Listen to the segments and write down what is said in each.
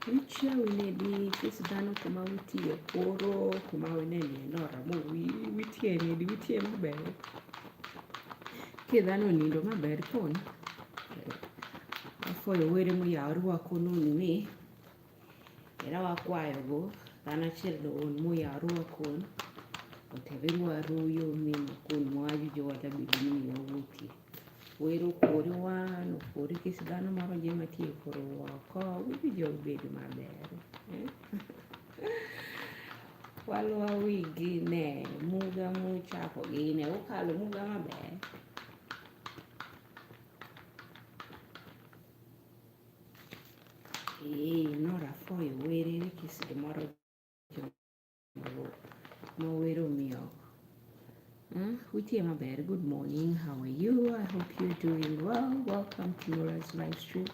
Wichia winedi kisidano kuma witie koro kuma wineni Norah mo witie nedi witie maber kidhano nindo maber koni afoyo were moyaw rwako nuni era wakwayogo dhano achiel doon moyaw rwako otebe rwaro yomi makon mwajujo wata bidini wawuotie wero kore wan kore kisidano maro je matie koro wako wijo bedo maber walwa wigi ne muga muchako gi ne ukalo muga maber Norah foyo were kiside moro mowero miyo Witie maber, good morning, how are you? I hope you're doing well. Welcome to Norah's live stream.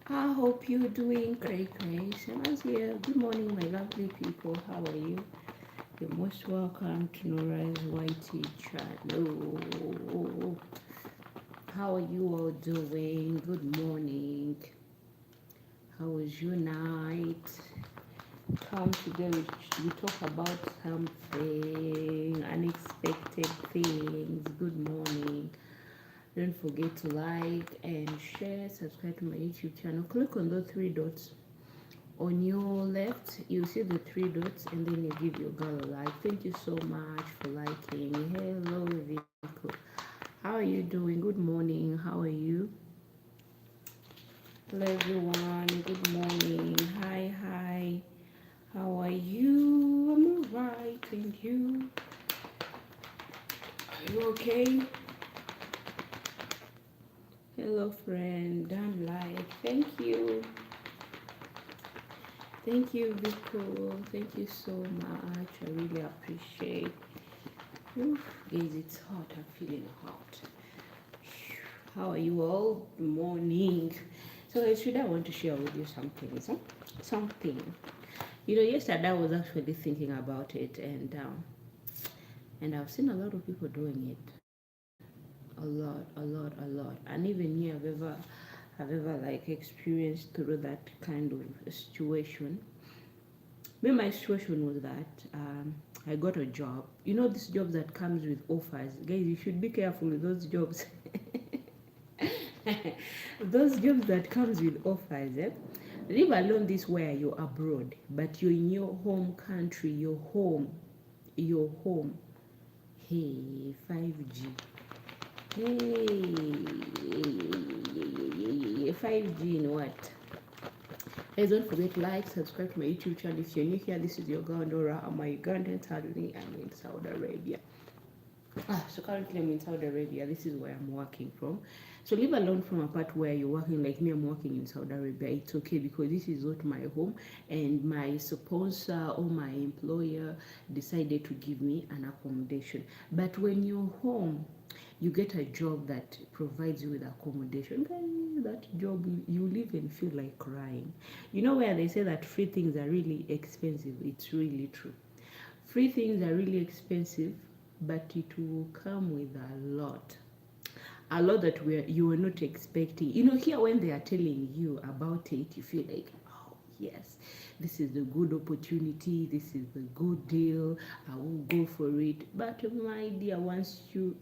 I hope you're doing great. Shana's here. Good morning, my lovely people. How are you? You're most welcome to Norah's YT channel. How are you all doing? Good morning. How was your night? Come today, we talk about something, unexpected things. Good morning. Don't forget to like and share, subscribe to my YouTube channel. Click on those three dots on your left. You see the three dots and then you give your girl a like. Thank you so much for liking. Hello, Vico. How are you doing? Good morning. How are you? Hello, everyone. Good morning. Hi. How are you? I'm alright, thank you. Are you okay? Hello, friend. I'm like, thank you. Thank you, Vico. Thank you so much. I really appreciate. Oof, guys, it's hot. I'm feeling hot. How are you all? Good morning. So, today I want to share with you something. Something. Yesterday I was actually thinking about it, and I've seen a lot of people doing it. A lot. And even me, I've ever like experienced through that kind of situation. My situation was that I got a job. This job that comes with offers. Guys, you should be careful with those jobs. Those jobs that comes with offers, leave alone this where you're abroad, but you're in your home country, your home. Hey, 5G. Hey, 5G in what? Guys, don't forget to like, subscribe to my YouTube channel. If you're new here, this is your girl Norah. I'm a Ugandan. Currently, I'm in Saudi Arabia. So currently I'm in Saudi Arabia. This is where I'm working from. So leave alone from a part where you're working like me. I'm working in Saudi Arabia. It's okay because this is not my home, and my sponsor or my employer decided to give me an accommodation. But when you're home, you get a job that provides you with accommodation. That job, you live and feel like crying. Where they say that free things are really expensive? It's really true. Free things are really expensive, but it will come with a lot that you were not expecting. Here when they are telling you about it, you feel like, oh yes, this is the good opportunity, this is the good deal, I will go for it. But my dear, once you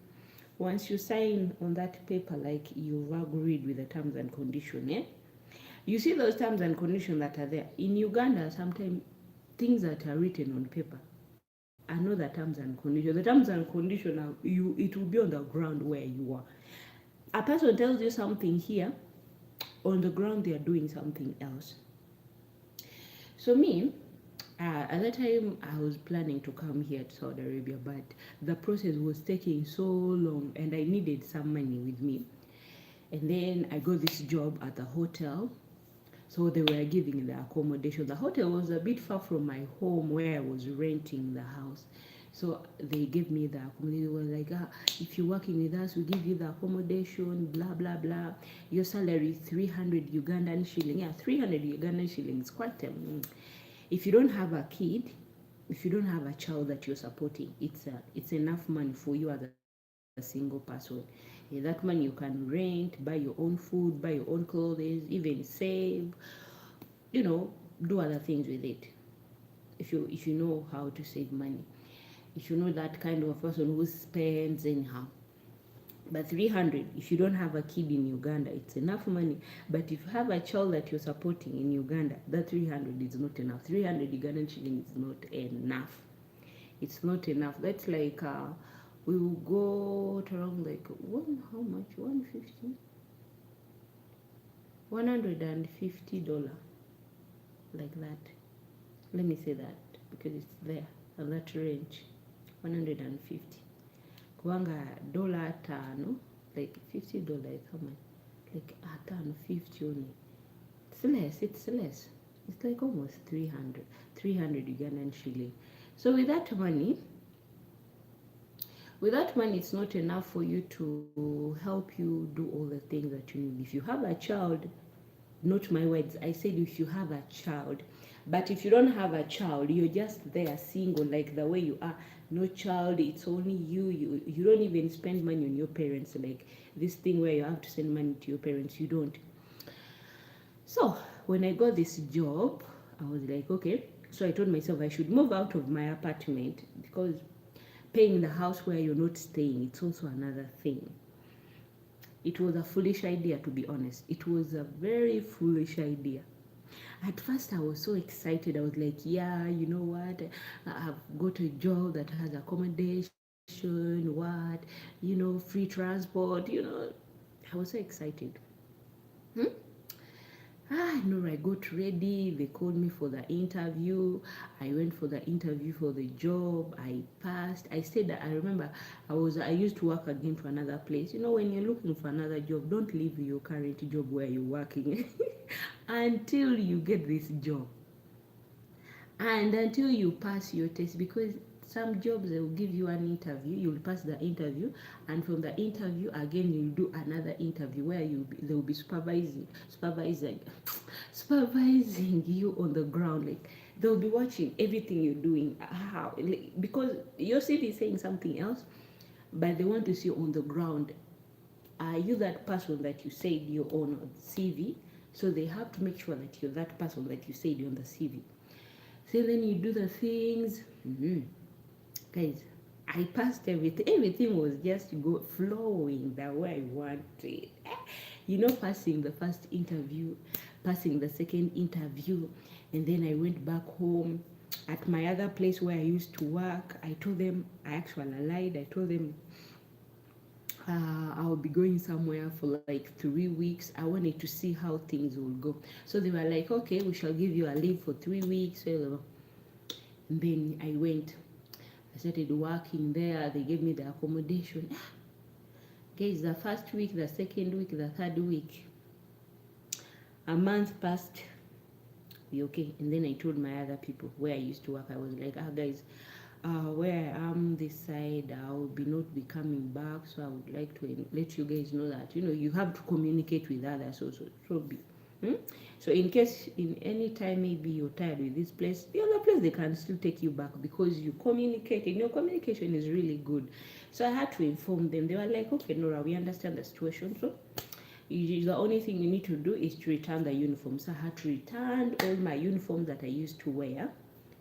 sign on that paper, like you've agreed with the terms and conditions, you see those terms and conditions that are there. In Uganda, sometimes things that are written on paper are not the terms and conditions. The terms and conditions it will be on the ground where you are. A person tells you something here, on the ground they are doing something else. So me, at that time I was planning to come here to Saudi Arabia, but the process was taking so long and I needed some money with me. And then I got this job at the hotel. So they were giving the accommodation. The hotel was a bit far from my home where I was renting the house. So they gave me the accommodation. They were like, if you're working with us, we give you the accommodation, blah, blah, blah. Your salary is 300 Ugandan shilling. Yeah, 300 Ugandan shillings. Quite if you don't have a kid, if you don't have a child that you're supporting, it's enough money for you as a single person. That money you can rent, buy your own food, buy your own clothes, even save, you know, do other things with it. If you know how to save money, if you know that kind of a person who spends anyhow. But 300, if you don't have a kid in Uganda, it's enough money. But if you have a child that you're supporting in Uganda, that 300 is not enough. 300 Ugandan shilling is not enough. It's not enough. That's like, we will go to around like, how much? 150? $150, like that. Let me say that because it's there, on that range. 150. Kubanga dollar tano, like $50 how much? Like tano 50 only. It's less. It's like almost 300 Ugandan shilling. So with that money, it's not enough for you to help you do all the things that you need. If you have a child, not my words, I said if you have a child. But if you don't have a child, you're just there single, like the way you are, no child, it's only you don't even spend money on your parents, like this thing where you have to send money to your parents, you don't. So when I got this job, I was like, okay. So I told myself I should move out of my apartment, because paying the house where you're not staying, it's also another thing. It was a foolish idea, to be honest. It was a very foolish idea. At first, I was so excited. I was like, yeah, you know what? I've got a job that has accommodation, free transport, I was so excited. Norah, I got ready. They called me for the interview. I went for the interview for the job. I passed. I said, I remember I used to work again for another place. When you're looking for another job, don't leave your current job where you're working until you get this job. And until you pass your test, because some jobs they will give you an interview, you'll pass the interview, and from the interview again you'll do another interview where they will be supervising you on the ground, like they'll be watching everything you're doing, how, because your CV is saying something else, but they want to see on the ground, are you that person that you said you're on CV? So they have to make sure that you're that person that you said you're on the CV. So then you do the things. Guys, I passed everything. Everything was just flowing the way I wanted. Passing the first interview, passing the second interview, and then I went back home. At my other place where I used to work, I told them, I actually lied. I told them I'll be going somewhere for like 3 weeks. I wanted to see how things will go. So they were like, okay, we shall give you a leave for 3 weeks. And then I went. I started working there. They gave me the accommodation. Guys, the first week, the second week, the third week, a month passed. Okay. And then I told my other people where I used to work, I was like, guys, where I am this side, I will not be coming back. So I would like to let you guys know that, you have to communicate with others also. So in case in any time maybe you're tired with this place, the other place they can still take you back because you communicated. Your communication is really good. So I had to inform them. They were like, okay, Norah, we understand the situation. So the only thing you need to do is to return the uniform. So I had to return all my uniforms that I used to wear,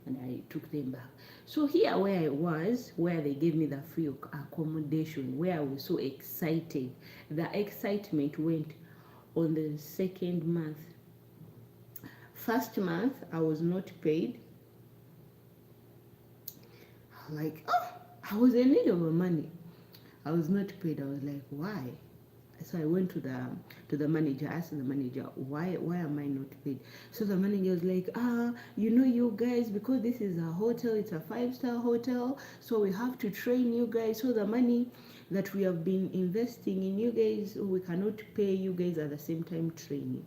and I took them back. So here where I was, where they gave me the free accommodation, where I was so excited, the excitement went on the second month. First month, I was not paid. Like, I was in need of money. I was not paid. I was like, why? So I went to the manager, asked the manager, why am I not paid? So the manager was like, you guys, because this is a hotel, it's a 5-star hotel, so we have to train you guys. So the money that we have been investing in you guys, we cannot pay you guys at the same time training.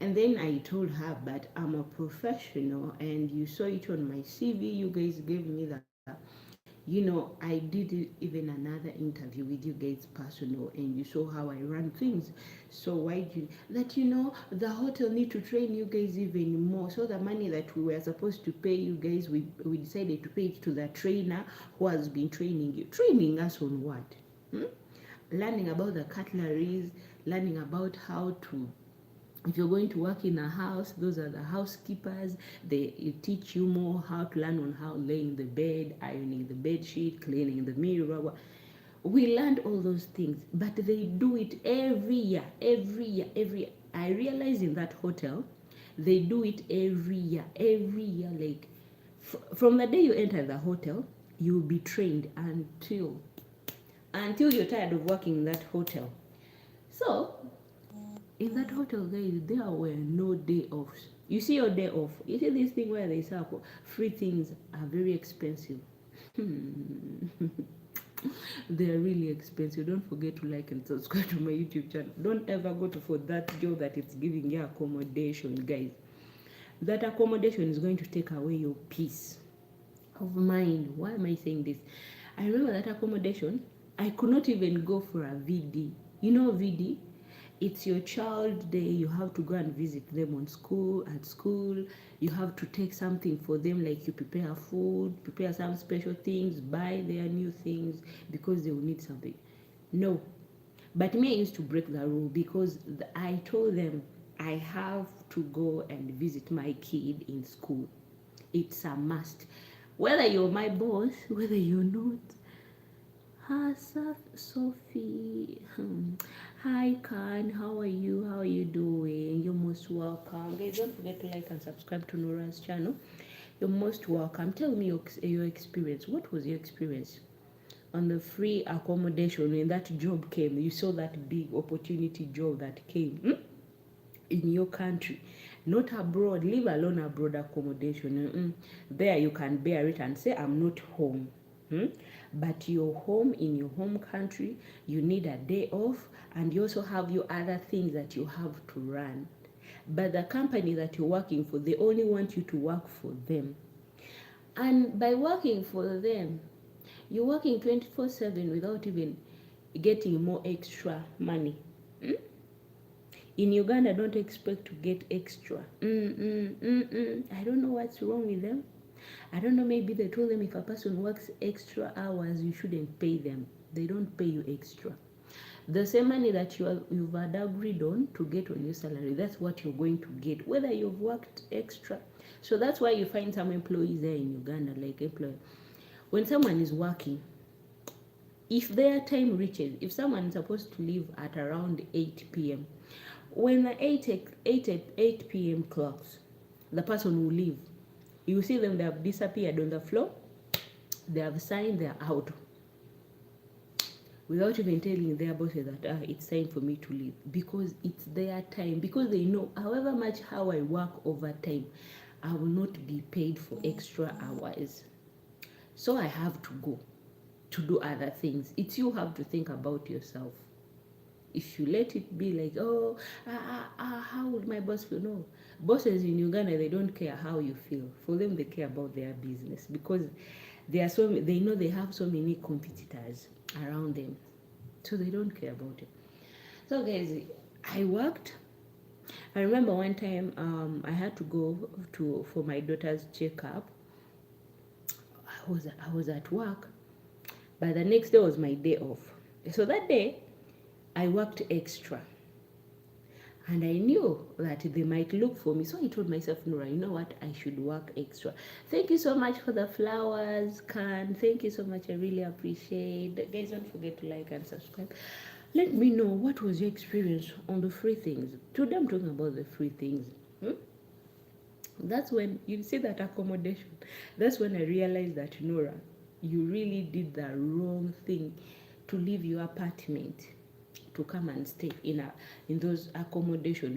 And then I told her, but I'm a professional, and you saw it on my CV. You guys gave me that. I did even another interview with you guys personal, and you saw how I run things. So why do the hotel need to train you guys even more? So the money that we were supposed to pay you guys, we decided to pay it to the trainer who has been training you. Training us on what? learning about the cutleries, learning about how to, if you're going to work in a house, those are the housekeepers. They teach you more how to learn on how laying the bed, ironing the bed sheet, cleaning the mirror. We learned all those things, but they do it every year, every year. I realize in that hotel, they do it every year. Like from the day you enter the hotel, you'll be trained until you're tired of working in that hotel. So in that hotel, guys, there were no day offs. You see your day off. You see this thing where they say free things are very expensive. They are really expensive. Don't forget to like and subscribe to my YouTube channel. Don't ever go to for that job that it's giving you accommodation, guys. That accommodation is going to take away your peace of mind. Why am I saying this? I remember that accommodation, I could not even go for a VD. You know VD? It's your child day. You have to go and visit them at school. You have to take something for them, like you prepare food, prepare some special things, buy their new things because they will need something. No. But me, I used to break the rule because I told them I have to go and visit my kid in school. It's a must. Whether you're my boss, whether you're not. Hi, Sophie. Hi, Khan. How are you? How are you doing? You're most welcome. Guys, don't forget to like and subscribe to Norah's channel. You're most welcome. Tell me your experience. What was your experience on the free accommodation when that job came? You saw that big opportunity job that came in your country, not abroad. Leave alone abroad accommodation. There you can bear it and say, I'm not home. But you're home in your home country, you need a day off, and you also have your other things that you have to run. But the company that you're working for, they only want you to work for them. And by working for them, you're working 24/7 without even getting more extra money. In Uganda, don't expect to get extra. I don't know what's wrong with them. I don't know, maybe they told them if a person works extra hours, you shouldn't pay them. They don't pay you extra. The same money that you've had agreed on to get on your salary, that's what you're going to get, whether you've worked extra. So that's why you find some employees there in Uganda, like when someone is working, if their time reaches, if someone is supposed to leave at around 8 p.m., when the 8 p.m. clocks, the person will leave. You see them, they have disappeared on the floor. They have signed, they're out. Without even telling their bosses that it's time for me to leave. Because it's their time. Because they know, however much how I work overtime, I will not be paid for extra hours. So I have to go to do other things. It's you have to think about yourself. If you let it be like, how would my boss feel? No. Bosses in Uganda, they don't care how you feel. For them, they care about their business because they know they have so many competitors around them. So they don't care about it. So guys, I worked. I remember one time I had to go for my daughter's checkup. I was at work, but the next day was my day off. So that day, I worked extra. And I knew that they might look for me. So I told myself, Norah, you know what? I should work extra. Thank you so much for the flowers, Khan. Thank you so much. I really appreciate it. Guys, don't forget to like and subscribe. Let me know what was your experience on the free things. Today I'm talking about the free things. That's when you see that accommodation. That's when I realized that, Norah, you really did the wrong thing to leave your apartment to come and stay in those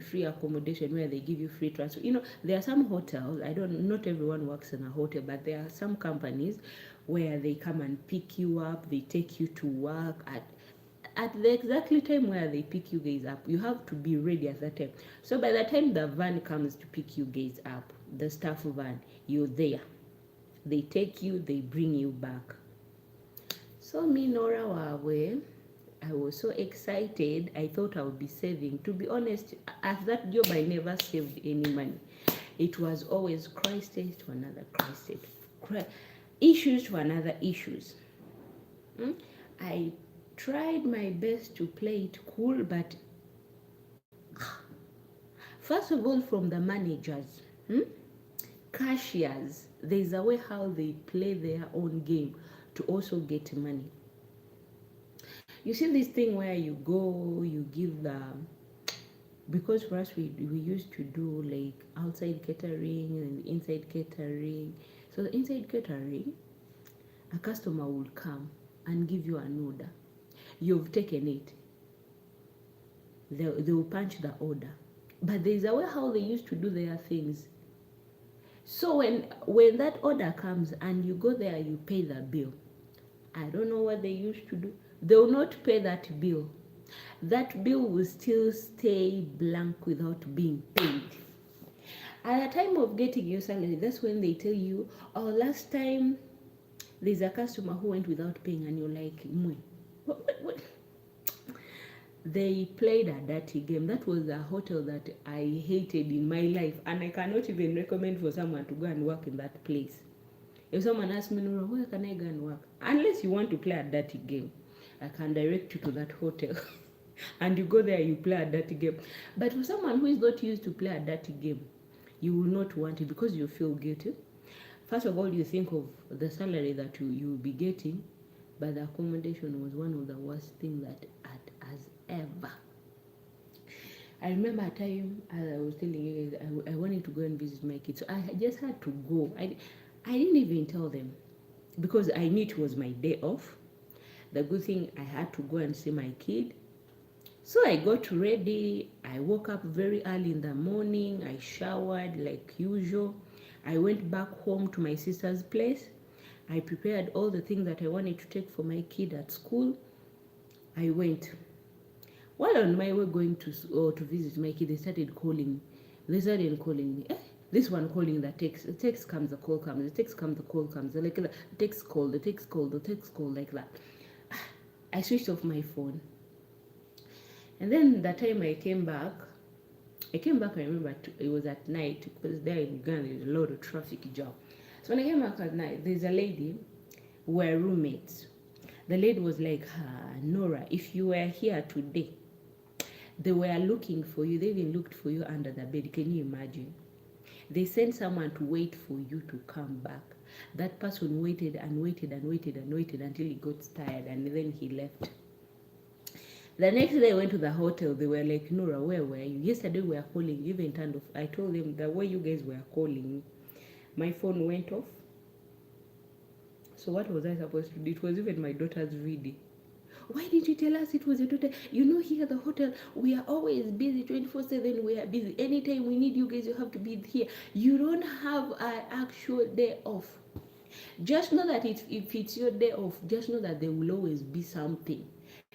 free accommodation where they give you free transfer. There are some hotels, not everyone works in a hotel, but there are some companies where they come and pick you up, they take you to work at the exactly time where they pick you guys up. You have to be ready at that time. So by the time the van comes to pick you guys up, the staff van, you're there. They take you, they bring you back. So me, Norah Wawe, I was so excited. I thought I would be saving. To be honest, at that job, I never saved any money. It was always crisis to another crisis, issues to another issues. I tried my best to play it cool, but first of all, from the managers, cashiers, there's a way how they play their own game to also get money. You see this thing where you go, you give the, because for us we used to do like outside catering and inside catering. So the inside catering, a customer will come and give you an order. You've taken it. They will punch the order. But there's a way how they used to do their things. So when that order comes and you go there, you pay the bill. I don't know what they used to do. They will not pay that bill. That bill will still stay blank without being paid. At the time of getting your salary, that's when they tell you, oh, last time there's a customer who went without paying, and you're like, what? They played a dirty game. That was a hotel that I hated in my life, and I cannot even recommend for someone to go and work in that place. If someone asks me, Nora, where can I go and work? Unless you want to play a dirty game, I can direct you to that hotel. And you go there, you play a dirty game. But for someone who is not used to play a dirty game, you will not want it because you feel guilty. First of all, you think of the salary that you will be getting, but the accommodation was one of the worst things that has ever. I remember a time, as I was telling you guys, I wanted to go and visit my kids. So I just had to go. I didn't even tell them because I knew it was my day off. The good thing, I had to go and see my kid. So I got ready. I woke up very early in the morning. I showered like usual. I went back home to my sister's place. I prepared all the things that I wanted to take for my kid at school. I went. While on my way going to visit my kid, they started calling. They started calling me. This one calling the text. The text comes, the call comes. The text comes, the call comes. Like the text call, the text call, the text call, like that. I switched off my phone. And then the time I came back, I remember it was at night because there in Uganda there's a lot of traffic jam. So when I came back at night, there's a lady, we're roommates. The lady was like, Nora, if you were here today, they were looking for you. They even looked for you under the bed. Can you imagine? They sent someone to wait for you to come back. That person waited and waited and waited and waited until he got tired, and then he left. The next day I went to the hotel. They were like, Nora, where were you? Yesterday we were calling. You even turned off. I told them the way you guys were calling, my phone went off. So what was I supposed to do? It was even my daughter's video. Why did you tell us it was your daughter? You know, here at the hotel, we are always busy 24/7. We are busy. Anytime we need you guys, you have to be here. You don't have an actual day off. Just know that if it's your day off, just know that there will always be something.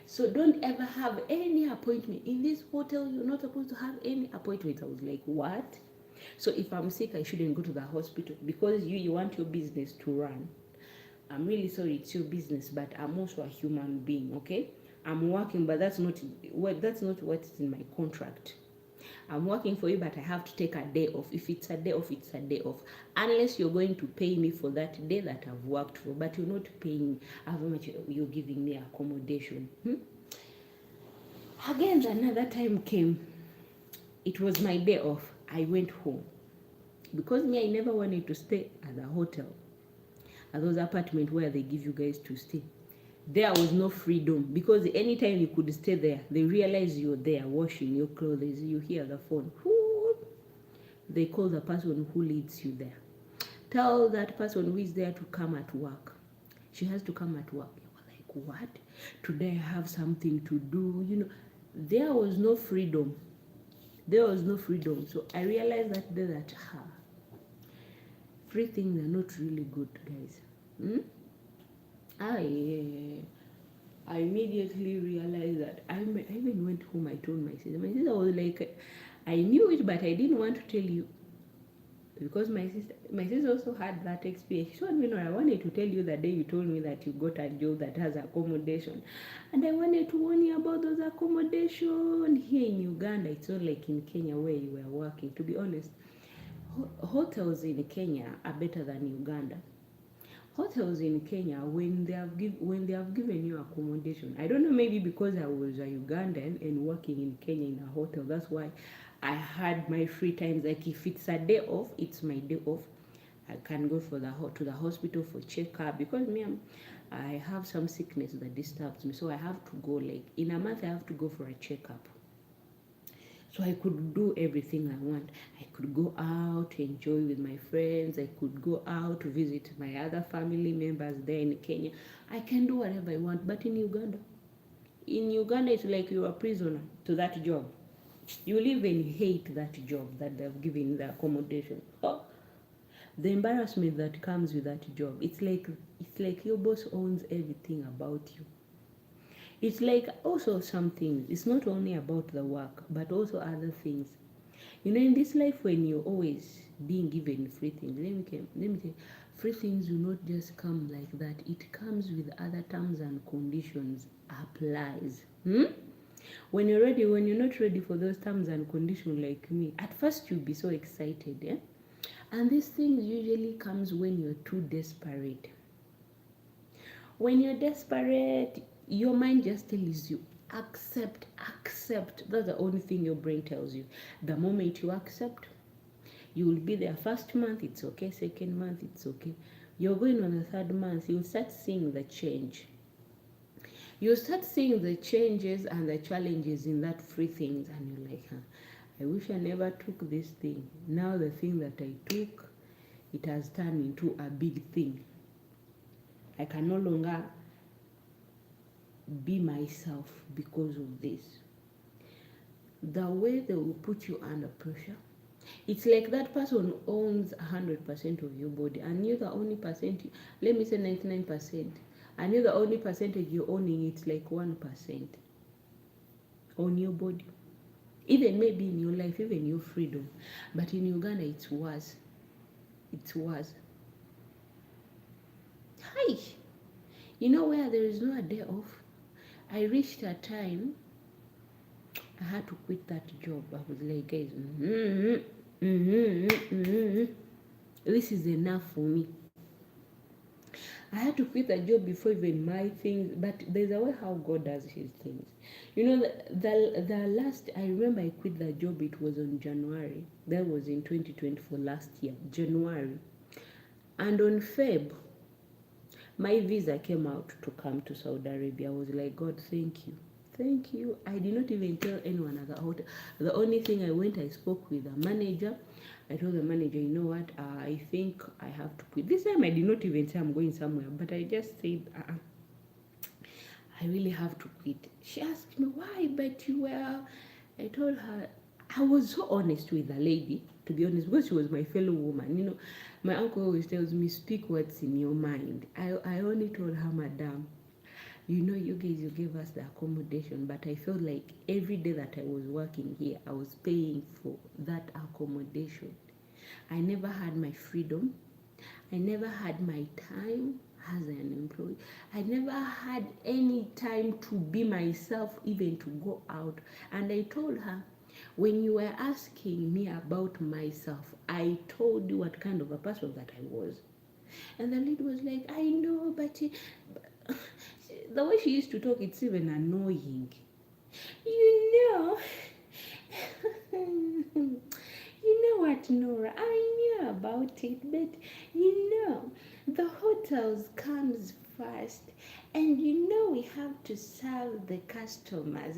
So don't ever have any appointment. In this hotel, you're not supposed to have any appointments. I was like, what? So if I'm sick, I shouldn't go to the hospital because you want your business to run. I'm really sorry, it's your business, but I'm also a human being, okay? I'm working, but that's not what's in my contract. I'm working for you, but I have to take a day off. If it's a day off, it's a day off. Unless you're going to pay me for that day that I've worked for, but you're not paying me how much you're giving me accommodation. Again, another time came. It was my day off. I went home. Because I never wanted to stay at the hotel. At those apartments where they give you guys to stay. There was no freedom because anytime you could stay there, they realize you're there washing your clothes, you hear the phone. They call the person who leads you there. Tell that person who is there to come at work. She has to come at work. You were like, what? Today I have something to do. You know, there was no freedom. There was no freedom. So I realized that day that free things are not really good, guys. I immediately realized that I even went home. I told my sister. My sister was like, I knew it, but I didn't want to tell you because my sister also had that experience. She told me, no, I wanted to tell you the day you told me that you got a job that has accommodation, and I wanted to warn you about those accommodation here in Uganda. It's not like in Kenya where you were working. To be honest, hotels in Kenya are better than Uganda. hotels in Kenya, when they have given you accommodation, I don't know, maybe because I was a Ugandan and working in Kenya in a hotel, that's why I had my free times. Like if it's a day off, it's my day off. I can go to the hospital for checkup, because I have some sickness that disturbs me, so I have to go, like in a month I have to go for a checkup. So I could do everything I want. I could go out, enjoy with my friends. I could go out to visit my other family members there in Kenya. I can do whatever I want. But in Uganda, it's like you're a prisoner to that job. You'll even hate that job that they've given the accommodation. Oh, the embarrassment that comes with that job. It's like your boss owns everything about you. It's like also some things. It's not only about the work, but also other things. You know, in this life, when you're always being given free things, let me tell you, free things will not just come like that. It comes with other terms and conditions applies. When you're not ready for those terms and conditions, like me, at first you'll be so excited, yeah? And these things usually comes when you're too desperate. When you're desperate, your mind just tells you, accept. That's the only thing your brain tells you. The moment you accept, you will be there. First month, it's okay. Second month, it's okay. You're going on the third month, you'll start seeing the change. You'll start seeing the changes and the challenges in that free things, and you're like, I wish I never took this thing. Now the thing that I took, it has turned into a big thing. I can no longer be myself because of this. The way they will put you under pressure, it's like that person owns 100% of your body, and you're the only percent, let me say 99%, and you're the only percentage you're owning. It's like 1% on your body, even maybe in your life, even your freedom. But in Uganda, it's worse. Hi, you know, where there is no a day off. I reached a time I had to quit that job. I was like, guys, this is enough for me. I had to quit the job before even my things, but there's a way how God does his things. You know, the last, I remember I quit the job, it was on January. That was in 2024, last year, January. And on Feb, my visa came out to come to Saudi Arabia. I was like, God, thank you. Thank you. I did not even tell anyone at the hotel. The only thing I spoke with the manager. I told the manager, you know what, I think I have to quit. This time I did not even say I'm going somewhere, but I just said, I really have to quit. She asked me, why? But you were... I told her, I was so honest with the lady, to be honest, because she was my fellow woman. You know, my uncle always tells me, speak what's in your mind. I only told her, Madam, you know, you guys, you gave us the accommodation, but I felt like every day that I was working here, I was paying for that accommodation. I never had my freedom. I never had my time as an employee. I never had any time to be myself, even to go out. And I told her, when you were asking me about myself, I told you what kind of a person that I was. And the lady was like, I know, but the way she used to talk, it's even annoying. You know, you know what, Nora, I knew about it, but you know, the hotels comes first, and you know we have to serve the customers.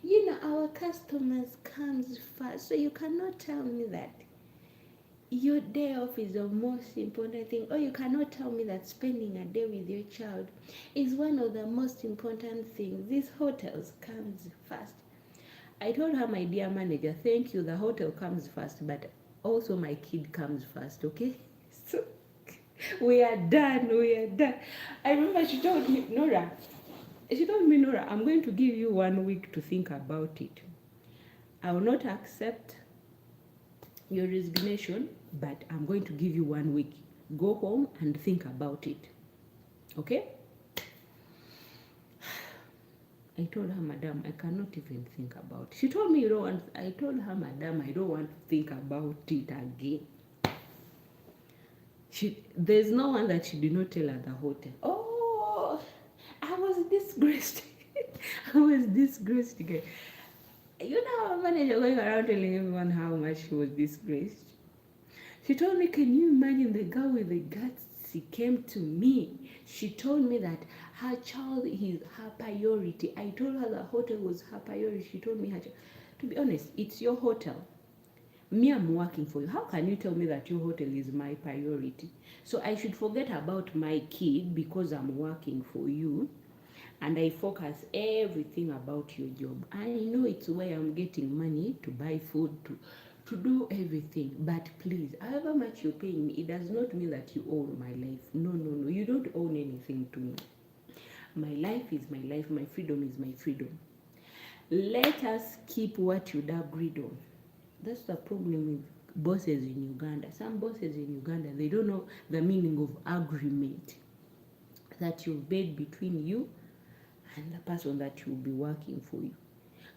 You know, our customers comes first, so you cannot tell me that your day off is the most important thing, or you cannot tell me that spending a day with your child is one of the most important things. These hotels comes first. I told her, my dear manager, thank you, the hotel comes first, but also my kid comes first, okay? So we are done. I remember she told me, Nora, I'm going to give you 1 week to think about it. I will not accept your resignation, but I'm going to give you 1 week. Go home and think about it. Okay? I told her, Madam, I cannot even think about it. She told me, you don't want... I told her, Madam, I don't want to think about it again. There's no one that she did not tell at the hotel. Oh, I was disgraced. I was disgraced again. You know, our manager going around telling everyone how much she was disgraced. She told me, can you imagine the girl with the guts? She came to me. She told me that her child is her priority. I told her the hotel was her priority. She told me her child. To be honest, it's your hotel. Me, I'm working for you. How can you tell me that your hotel is my priority? So I should forget about my kid because I'm working for you, and I focus everything about your job. I know it's where I'm getting money to buy food, to do everything. But please, however much you're paying me, it does not mean that you own my life. No, no, no. You don't own anything to me. My life is my life. My freedom is my freedom. Let us keep what you'd agreed on. That's the problem with bosses in Uganda. Some bosses in Uganda, they don't know the meaning of agreement that you've made between you and the person that will be working for you.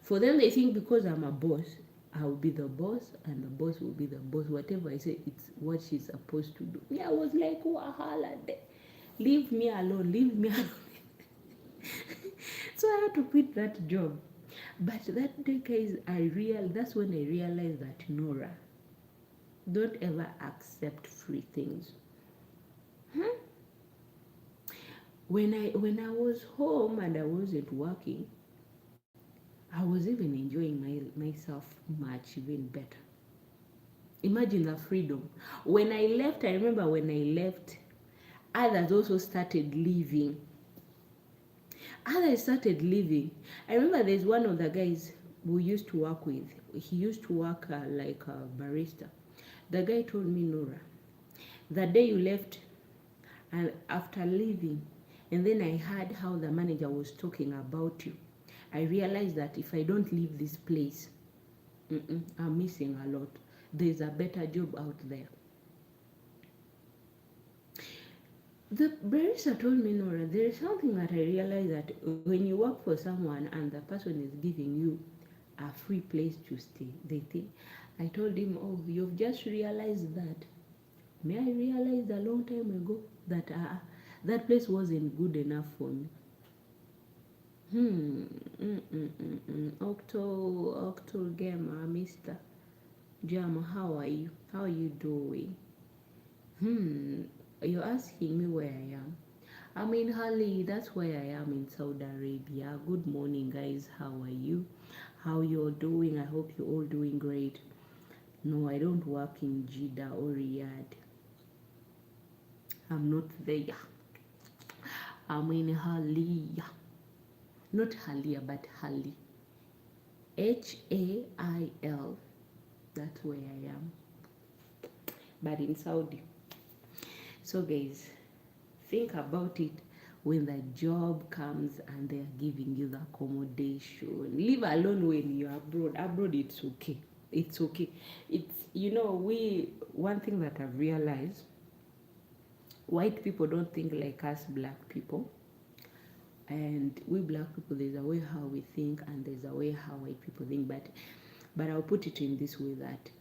For them, they think because I'm a boss, I will be the boss and the boss will be the boss. Whatever I say, it's what she's supposed to do. Yeah, I was like, wahala, leave me alone, leave me alone. So I had to quit that job. But that day, guys, that's when I realized that Nora, don't ever accept free things. When I was home and I wasn't working, I was even enjoying myself much even better. Imagine the freedom. When I left, I remember when I left, others also started leaving. Others started leaving. I remember there's one of the guys we used to work with. He used to work like a barista. The guy told me, Nora, the day you left, and after leaving, and then I heard how the manager was talking about you, I realized that if I don't leave this place, I'm missing a lot. There's a better job out there. The barista told me, Nora, there is something that I realized, that when you work for someone and the person is giving you a free place to stay, they think. I told him, oh, you've just realized that. May I realized a long time ago that that place wasn't good enough for me. Octo Gamer, Mr. Jam, how are you? How are you doing? You're asking me where I am. I'm in Hali, that's where I am in Saudi Arabia. Good morning, guys. How are you? How you're doing? I hope you're all doing great. No, I don't work in Jeddah or Riyadh. I'm not there. I'm in Hali. Not Halia, but Hali. Hail. That's where I am. But in Saudi. So guys, think about it when the job comes and they are giving you the accommodation. Leave alone when you're abroad. Abroad, it's okay. It's okay. It's, one thing that I've realized, white people don't think like us black people. And we black people, there's a way how we think and there's a way how white people think. But I'll put it in this way, that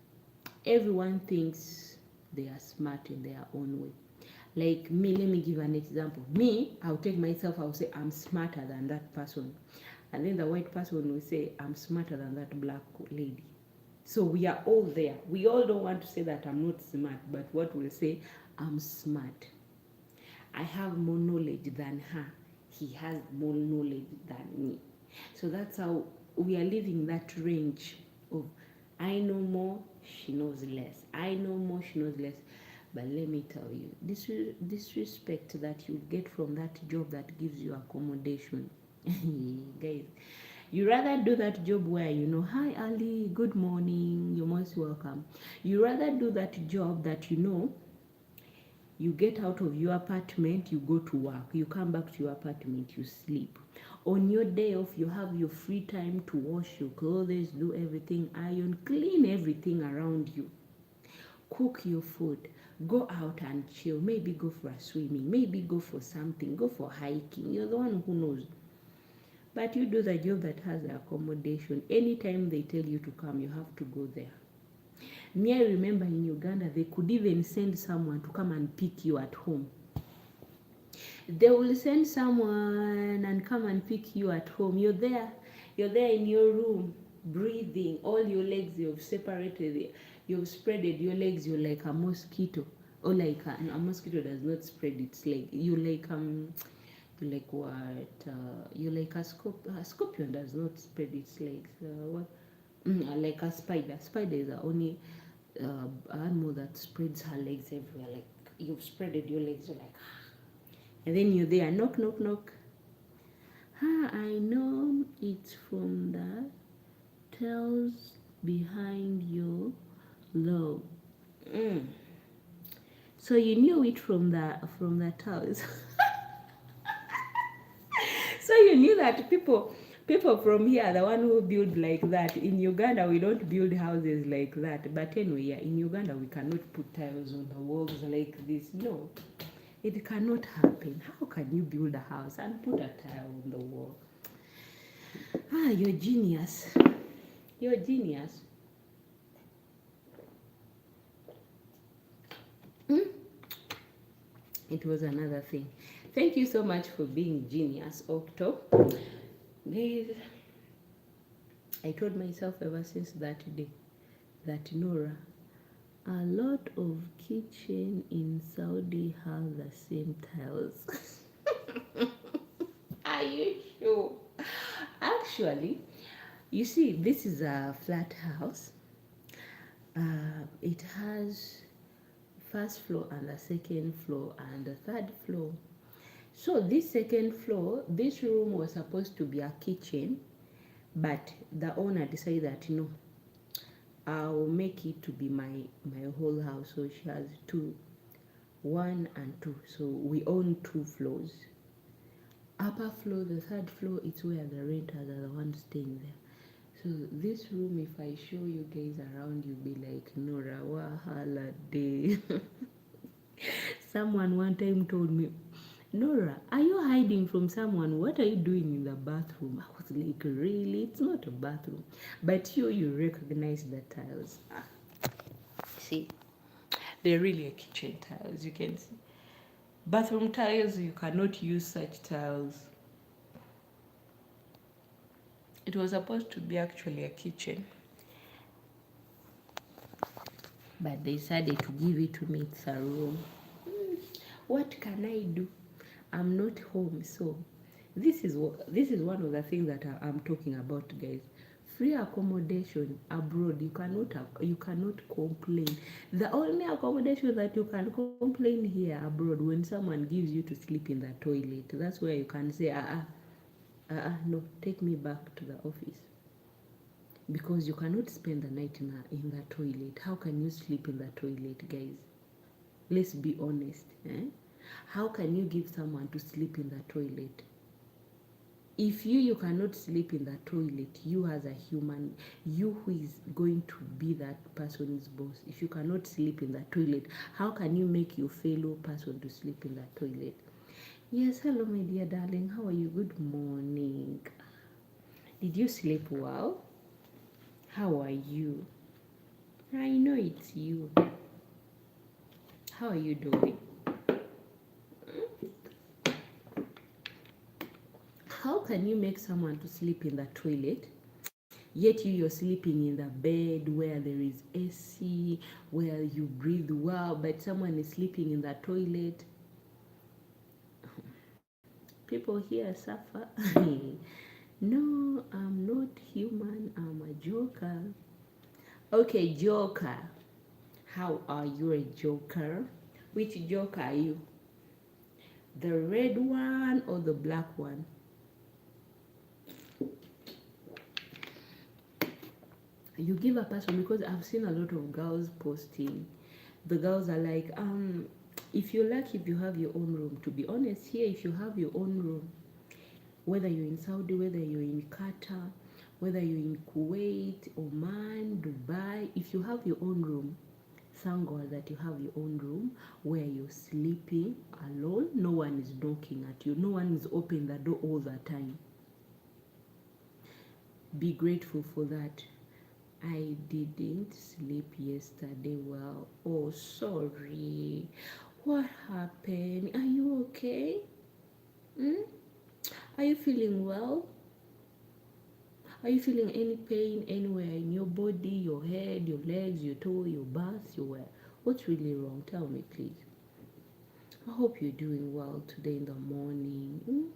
everyone thinks they are smart in their own way. Like me, let me give an example. Me, I'll take myself, I'll say I'm smarter than that person. And then the white person will say I'm smarter than that black lady. So we are all there. We all don't want to say that I'm not smart, but what we'll say, I'm smart. I have more knowledge than her. He has more knowledge than me. So that's how we are living that range of I know more, she knows less. I know more, she knows less. But let me tell you, this disrespect that you get from that job that gives you accommodation, guys, you rather do that job where hi Ali, good morning, you're most welcome. You rather do that job that you get out of your apartment, you go to work, you come back to your apartment, you sleep. On your day off, you have your free time to wash your clothes, do everything, iron, clean everything around you, cook your food, go out and chill, maybe go for a swimming, maybe go for something, go for hiking. You're the one who knows. But you do the job that has the accommodation. Anytime they tell you to come, you have to go there. Me, I remember in Uganda, they could even send someone to come and pick you at home. They will send someone and come and pick you at home. You're there in your room, breathing. All your legs, you've separated, you've spreaded your legs. You're like a mosquito, or like a mosquito does not spread its leg. You're like what? You're like a scorpion does not spread its legs. What? Like a spider. Spider is the only animal that spreads her legs everywhere. Like you've spreaded your legs. You're like. And then you're there, knock, knock, knock. I know it's from the tails behind your lobe. So you knew it from the tails. So you knew that people from here are the one who build like that. In Uganda, we don't build houses like that. But anyway, yeah, in Uganda, we cannot put tiles on the walls like this. No. It cannot happen. How can you build a house and put a tile on the wall? You're genius. You're genius. It was another thing. Thank you so much for being genius, Octo. Guys, I told myself ever since that day that Nora, a lot of kitchen in Saudi have the same tiles. Are you sure? Actually, you see, this is a flat house. It has first floor and a second floor and a third floor. So this second floor, this room was supposed to be a kitchen, but the owner decided that no, I'll make it to be my whole house. So she has 1 and 2. So we own 2 floors. Upper floor, the third floor, it's where the renters are the ones staying there. So this room, if I show you guys around, you'll be like, Nora, wahala day. Someone one time told me, Nora, are you hiding from someone? What are you doing in the bathroom? I was like, really? It's not a bathroom. But you recognize the tiles. See, they're really a kitchen tiles, you can see. Bathroom tiles, you cannot use such tiles. It was supposed to be actually a kitchen, but they decided to give it to me. It's a room. What can I do? I'm not home, so this is one of the things that I'm talking about, guys. Free accommodation abroad, you cannot complain. The only accommodation that you can complain here abroad, when someone gives you to sleep in the toilet, that's where you can say, no, take me back to the office. Because you cannot spend the night in the toilet. How can you sleep in the toilet, guys? Let's be honest. How can you give someone to sleep in the toilet? If you cannot sleep in the toilet, you as a human, you who is going to be that person's boss, if you cannot sleep in the toilet, how can you make your fellow person to sleep in the toilet? Yes, hello my dear darling, how are you? Good morning. Did you sleep well? How are you? I know it's you. How are you doing? How can you make someone to sleep in the toilet, yet you're sleeping in the bed where there is AC, where you breathe well, but someone is sleeping in the toilet? People here suffer. No, I'm not human, I'm a joker. Okay, joker. How are you a joker? Which joker are you? The red one or the black one? You give a person, because I've seen a lot of girls posting. The girls are like, if you're lucky, if you have your own room. To be honest, here, if you have your own room, whether you're in Saudi, whether you're in Qatar, whether you're in Kuwait, Oman, Dubai, if you have your own room, thank God that you have your own room where you're sleeping alone. No one is knocking at you. No one is opening the door all the time. Be grateful for that. I didn't sleep yesterday well. Oh, sorry. What happened? Are you okay? Hmm? Are you feeling well? Are you feeling any pain anywhere in your body, your head, your legs, your toe, your back, your where? What's really wrong? Tell me, please. I hope you're doing well today in the morning.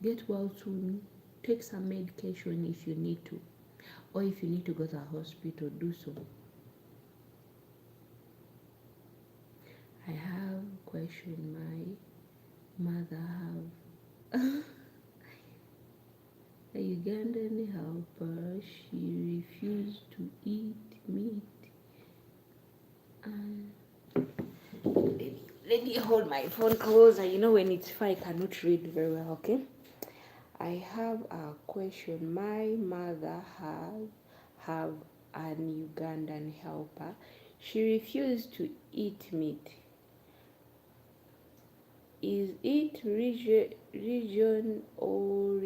Get well soon. Take some medication if you need to. Or if you need to go to the hospital, do so. I have a question my mother have. A Ugandan helper, she refused to eat meat. And let me hold my phone closer. You know when it's far, I cannot read very well, okay? I have a question. My mother have an Ugandan helper. She refused to eat meat. Is it region or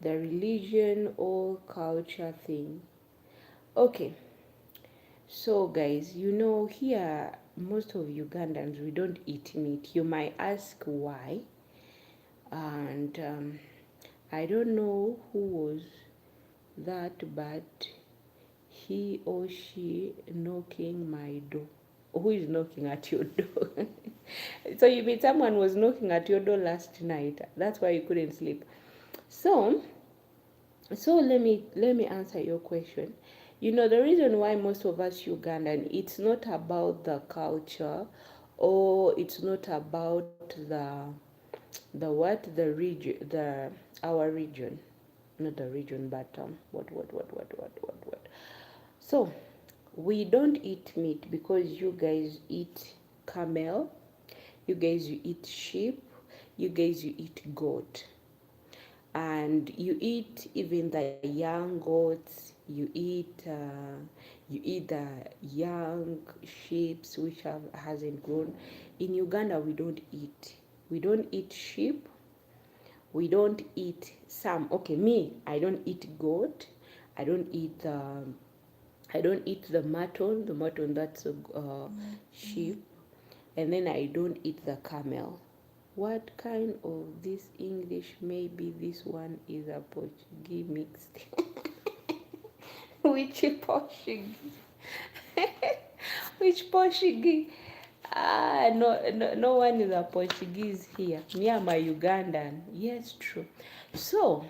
the religion or culture thing? Okay, so guys, you know here most of Ugandans we don't eat meat. You might ask why, and I don't know who was that, but he or she knocking my door. Who is knocking at your door? So you mean someone was knocking at your door last night? That's why you couldn't sleep. So let me answer your question. You know the reason why most of us Ugandan, it's not about the culture, or it's not about the region, the our region, not the region, but what. So we don't eat meat because you guys eat camel, you guys you eat sheep, you guys you eat goat, and you eat even the young goats. You eat the young sheep which hasn't grown. In Uganda, we don't eat sheep. We don't eat some. Okay, me, I don't eat goat. I don't eat the mutton. The mutton that's a sheep, and then I don't eat the camel. What kind of this English? Maybe this one is a Portuguese mixed. Which Portuguese? Which Portuguese? No one is a Portuguese here. Me, I'm a Ugandan. Yes, true. So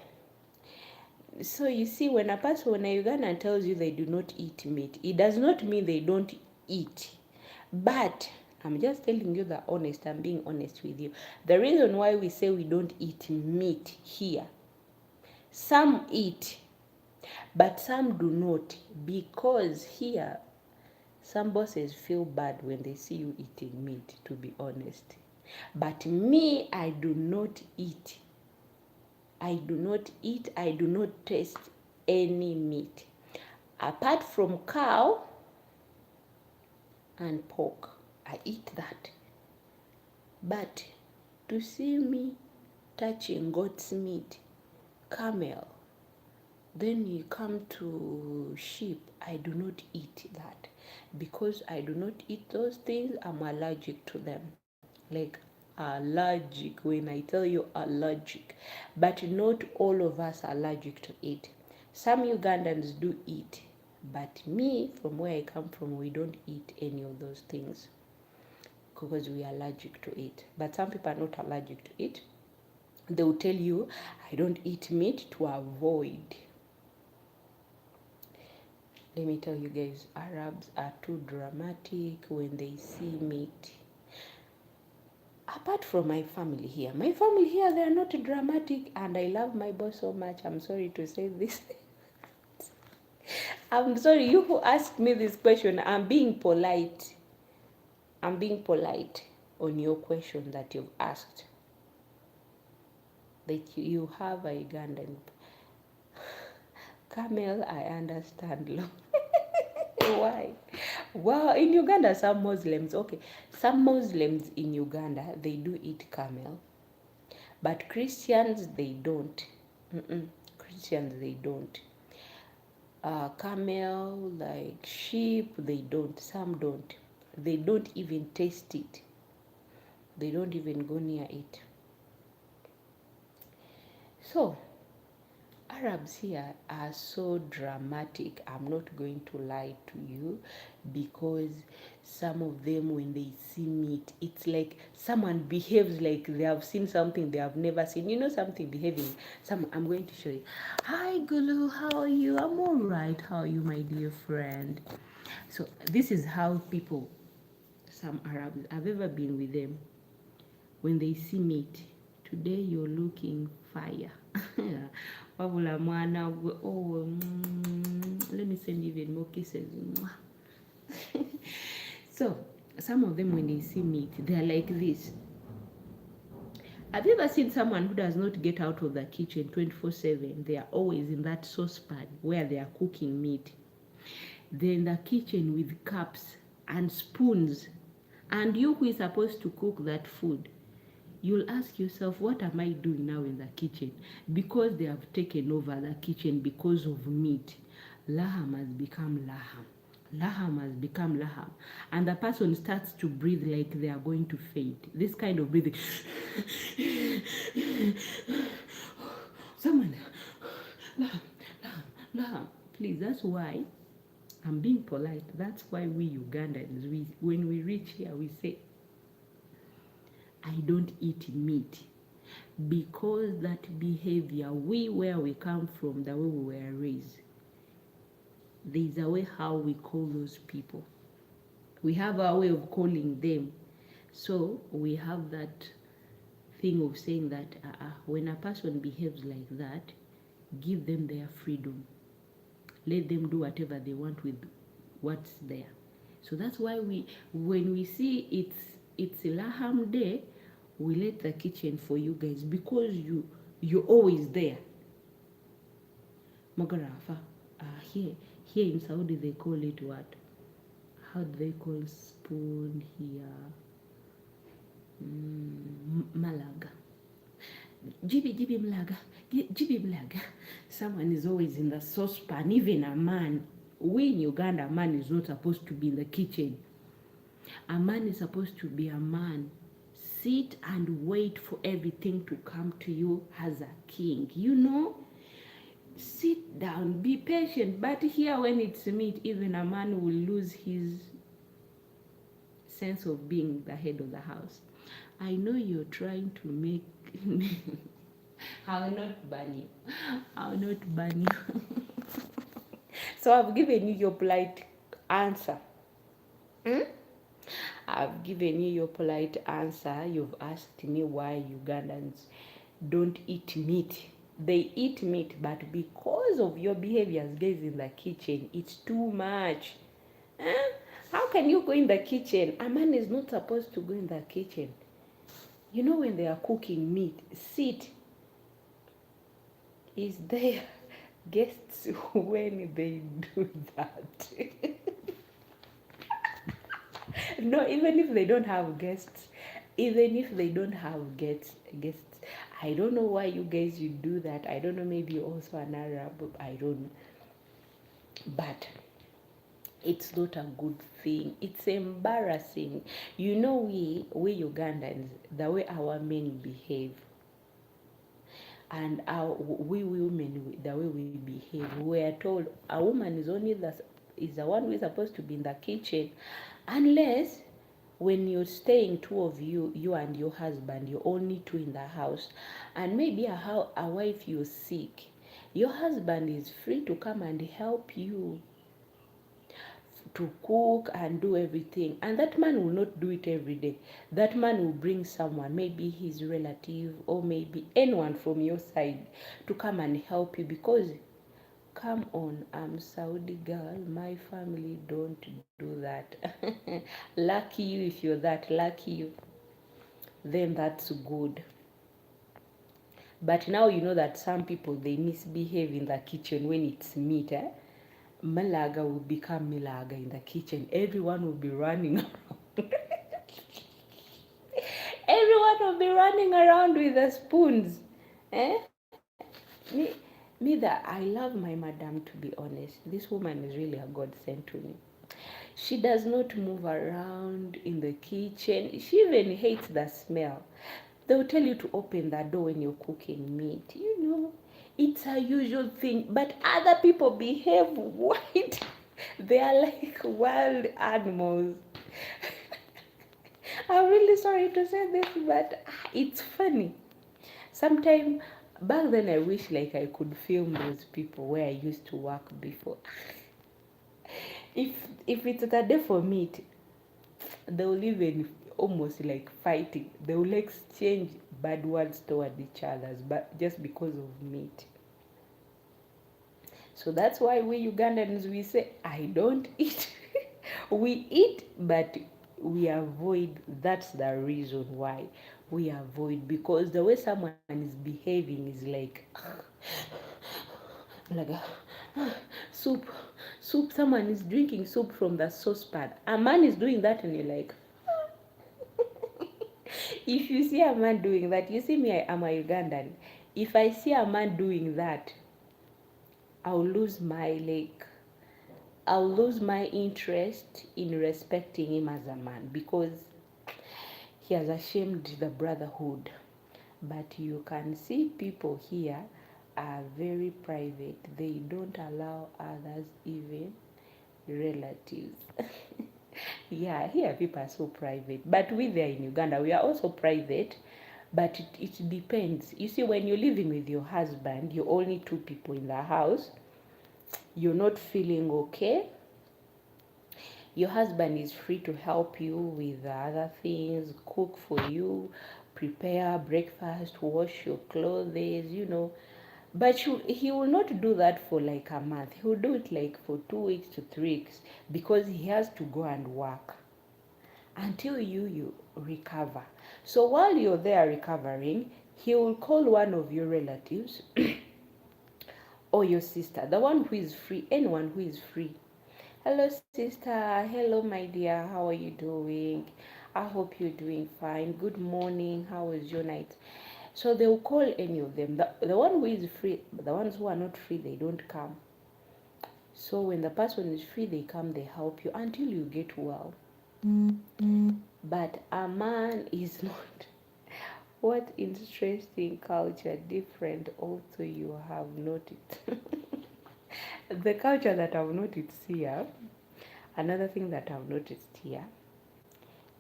you see, when a Ugandan tells you they do not eat meat, it does not mean they don't eat. But I'm just telling you the honest, I'm being honest with you. The reason why we say we don't eat meat here, some eat, but some do not, because here some bosses feel bad when they see you eating meat, to be honest. But me, I do not eat. I do not taste any meat. Apart from cow and pork, I eat that. But to see me touching goat's meat, camel, then you come to sheep, I do not eat that. Because I do not eat those things, I'm allergic to them. Like allergic, when I tell you allergic. But not all of us are allergic to it. Some Ugandans do eat, but me, from where I come from, we don't eat any of those things because we are allergic to it. But some people are not allergic to it. They will tell you, I don't eat meat to avoid. Let me tell you guys, Arabs are too dramatic when they see meat. Apart from my family here, they are not dramatic, and I love my boss so much. I'm sorry to say this. I'm sorry, you who asked me this question, I'm being polite. I'm being polite on your question that you've asked. That you have a Ugandan. Camel, I understand. Why? Well, in Uganda, some Muslims in Uganda, they do eat camel. But Christians, they don't. Egyptians, they don't. Camel, like sheep, they don't. Some don't. They don't even taste it. They don't even go near it. So Arabs here are so dramatic. I'm not going to lie to you, because some of them, when they see meat, it's like someone behaves like they have seen something they have never seen. You know, something behaving. I'm going to show you. Hi, Gulu. How are you? I'm all right. How are you, my dear friend? So this is how people, some Arabs, I've ever been with them. When they see meat, today you're looking fire. Wabula mwana, oh, let me send even more kisses. So some of them, when they see meat, they're like this. Have you ever seen someone who does not get out of the kitchen 24/7? They are always in that saucepan where they are cooking meat. They're in the kitchen with cups and spoons. And you, who is supposed to cook that food, you'll ask yourself, what am I doing now in the kitchen? Because they have taken over the kitchen because of meat. Laham has become laham. Laham has become laham. And the person starts to breathe like they are going to faint. This kind of breathing. Someone, laham, laham, laham. Please, that's why I'm being polite. That's why we Ugandans, when we reach here, we say, I don't eat meat, because that behavior, where we come from, the way we were raised, there's a way how we call those people. We have our way of calling them. So we have that thing of saying that when a person behaves like that, give them their freedom. Let them do whatever they want with what's there. So that's why when we see it's Laham Day, we let the kitchen for you guys, because you're always there. Magarafa, here in Saudi they call it what? How do they call spoon here? Malaga. Jibi Malaga. Jibi Malaga. Someone is always in the saucepan, even a man. We in Uganda, a man is not supposed to be in the kitchen. A man is supposed to be a man. Sit and wait for everything to come to you as a king. You know? Sit down, be patient. But here, when it's meat, even a man will lose his sense of being the head of the house. I know you're trying to make... I will not ban you. I will not ban you. So I've given you your polite answer. I've given you your polite answer. You've asked me why Ugandans don't eat meat. They eat meat, but because of your behaviors, guys, in the kitchen, it's too much. How can you go in the kitchen? A man is not supposed to go in the kitchen. You know, when they are cooking meat, sit. Is there guests when they do that? No, even if they don't have guests, I don't know why you guys you do that. I don't know, maybe you're also an Arab, I don't know. But it's not a good thing. It's embarrassing. You know, we Ugandans, the way our men behave, and we women, the way we behave, we are told a woman is the one who is supposed to be in the kitchen, unless when you're staying, two of you, you and your husband, you're only two in the house, and maybe a wife, you're sick, your husband is free to come and help you to cook and do everything. And that man will not do it every day. That man will bring someone, maybe his relative or maybe anyone from your side, to come and help you, because come on, I'm Saudi girl, my family don't do that. Lucky you if you're that, lucky you. Then that's good. But now you know that some people, they misbehave in the kitchen when it's meat. Malaga will become Milaga in the kitchen. Everyone will be running around. Everyone will be running around with the spoons. Me that I love my madam, to be honest. This woman is really a godsend to me. She does not move around in the kitchen. She even hates the smell. They'll tell you to open the door when you're cooking meat. It's a usual thing. But other people behave white. They are like wild animals. I'm really sorry to say this, but it's funny. Sometimes back then I wish like I could film those people where I used to work before. If it's a day for meat, they'll even almost like fighting. They'll exchange bad words toward each other, but just because of meat. So that's why we Ugandans, we say I don't eat. We eat, but we avoid. That's the reason why we avoid, because the way someone is behaving is like soup. Someone is drinking soup from the saucepan. A man is doing that and you're like, if you see a man doing that, you see me, I'm a Ugandan. If I see a man doing that, I'll lose my like I'll lose my interest in respecting him as a man, because he has ashamed the brotherhood. But you can see people here are very private. They don't allow others, even relatives. Yeah, here people are so private. But we there in Uganda, we are also private. But it depends. You see, when you're living with your husband, you're only two people in the house. You're not feeling okay. Your husband is free to help you with other things, cook for you, prepare breakfast, wash your clothes. But he will not do that for like a month. He will do it like for 2 weeks to 3 weeks, because he has to go and work until you recover. So while you're there recovering, he will call one of your relatives or your sister, the one who is free, anyone who is free. Hello, sister. Hello, my dear. How are you doing? I hope you're doing fine. Good morning. How was your night? So they will call any of them. The one who is free, the ones who are not free, they don't come. So when the person is free, they come, they help you until you get well. But a man is not. What interesting culture, different also you have noticed. The culture that I've noticed here, another thing that I've noticed here,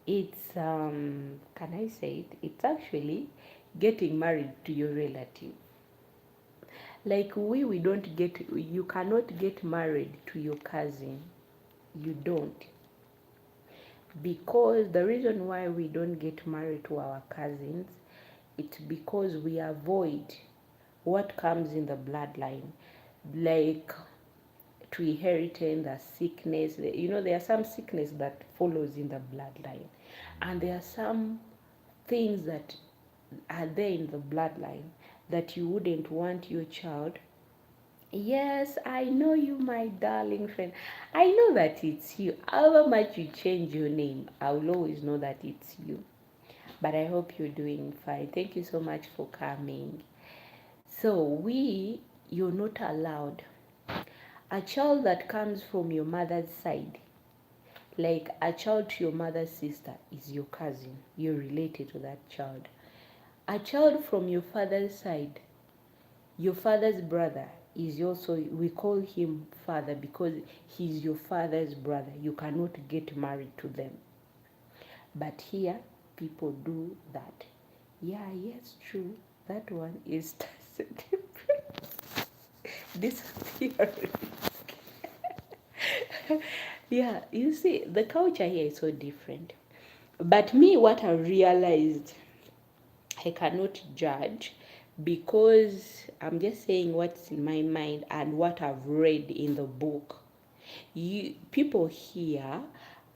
it's can I say it? It's actually getting married to your relative. Like we don't get, you cannot get married to your cousin. You don't. Because the reason why we don't get married to our cousins, it's because we avoid what comes in the bloodline. Like to inherit the sickness. There are some sickness that follows in the bloodline. And there are some things that are there in the bloodline that you wouldn't want your child. Yes, I know you, my darling friend. I know that it's you. However much you change your name, I will always know that it's you. But I hope you're doing fine. Thank you so much for coming. So you're not allowed. A child that comes from your mother's side, like a child to your mother's sister, is your cousin. You're related to that child. A child from your father's side, your father's brother, is also, we call him father because he's your father's brother. You cannot get married to them. But here, people do that. Yeah, yes, true. That one is disappearing. Yeah, you see, the culture here is so different. But me, what I realized, I cannot judge, because I'm just saying what's in my mind and what I've read in the book. People here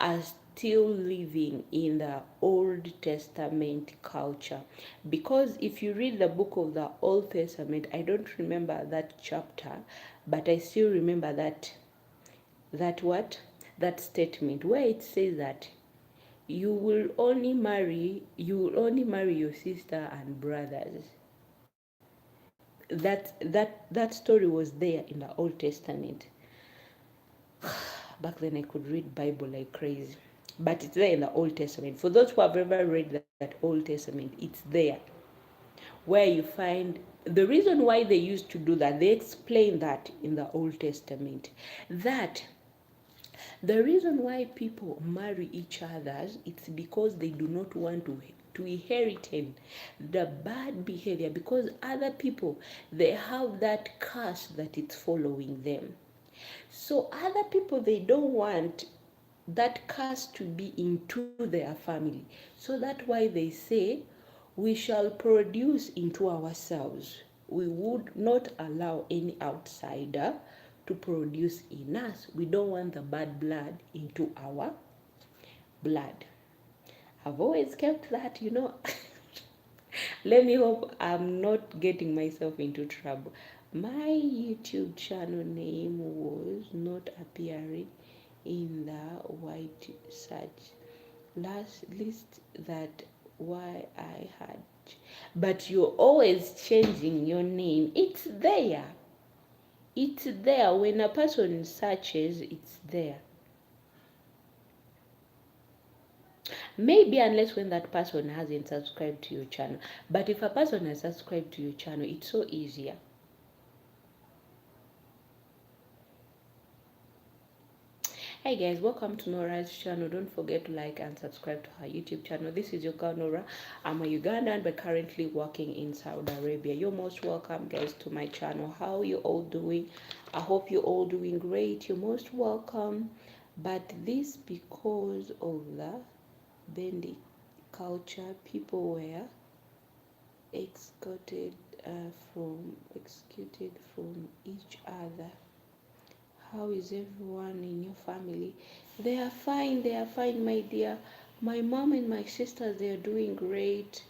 are still living in the Old Testament culture, because if you read the book of the Old Testament, I don't remember that chapter, but I still remember that statement where it says that you will only marry your sister and brothers. that story was there in the Old Testament. Back then I could read Bible like crazy, but it's there in the Old Testament. For those who have ever read that Old Testament, it's there, where you find the reason why they used to do that. They explain that in the Old Testament, that the reason why people marry each other, it's because they do not want to inherit the bad behavior, because other people, they have that curse that it's following them. So other people, they don't want that curse to be into their family. So that's why they say, we shall produce into ourselves. We would not allow any outsider to produce in us. We don't want the bad blood into our blood. I've always kept that. Let me hope I'm not getting myself into trouble. My YouTube channel name was not appearing in the white search last list, that why I had. But you're always changing your name. It's there. It's there. When a person searches, it's there. Maybe unless when that person hasn't subscribed to your channel. But if a person has subscribed to your channel, it's so easier. Hey guys, welcome to Norah's channel. Don't forget to like and subscribe to her YouTube channel. This is your girl Norah. I'm a Ugandan but currently working in Saudi Arabia. You're most welcome guys to my channel. How are you all doing? I hope you're all doing great. You're most welcome. But this because of the Bendi culture, people were executed from each other. How is everyone in your family? They are fine, my dear. My mom and my sisters, they are doing great.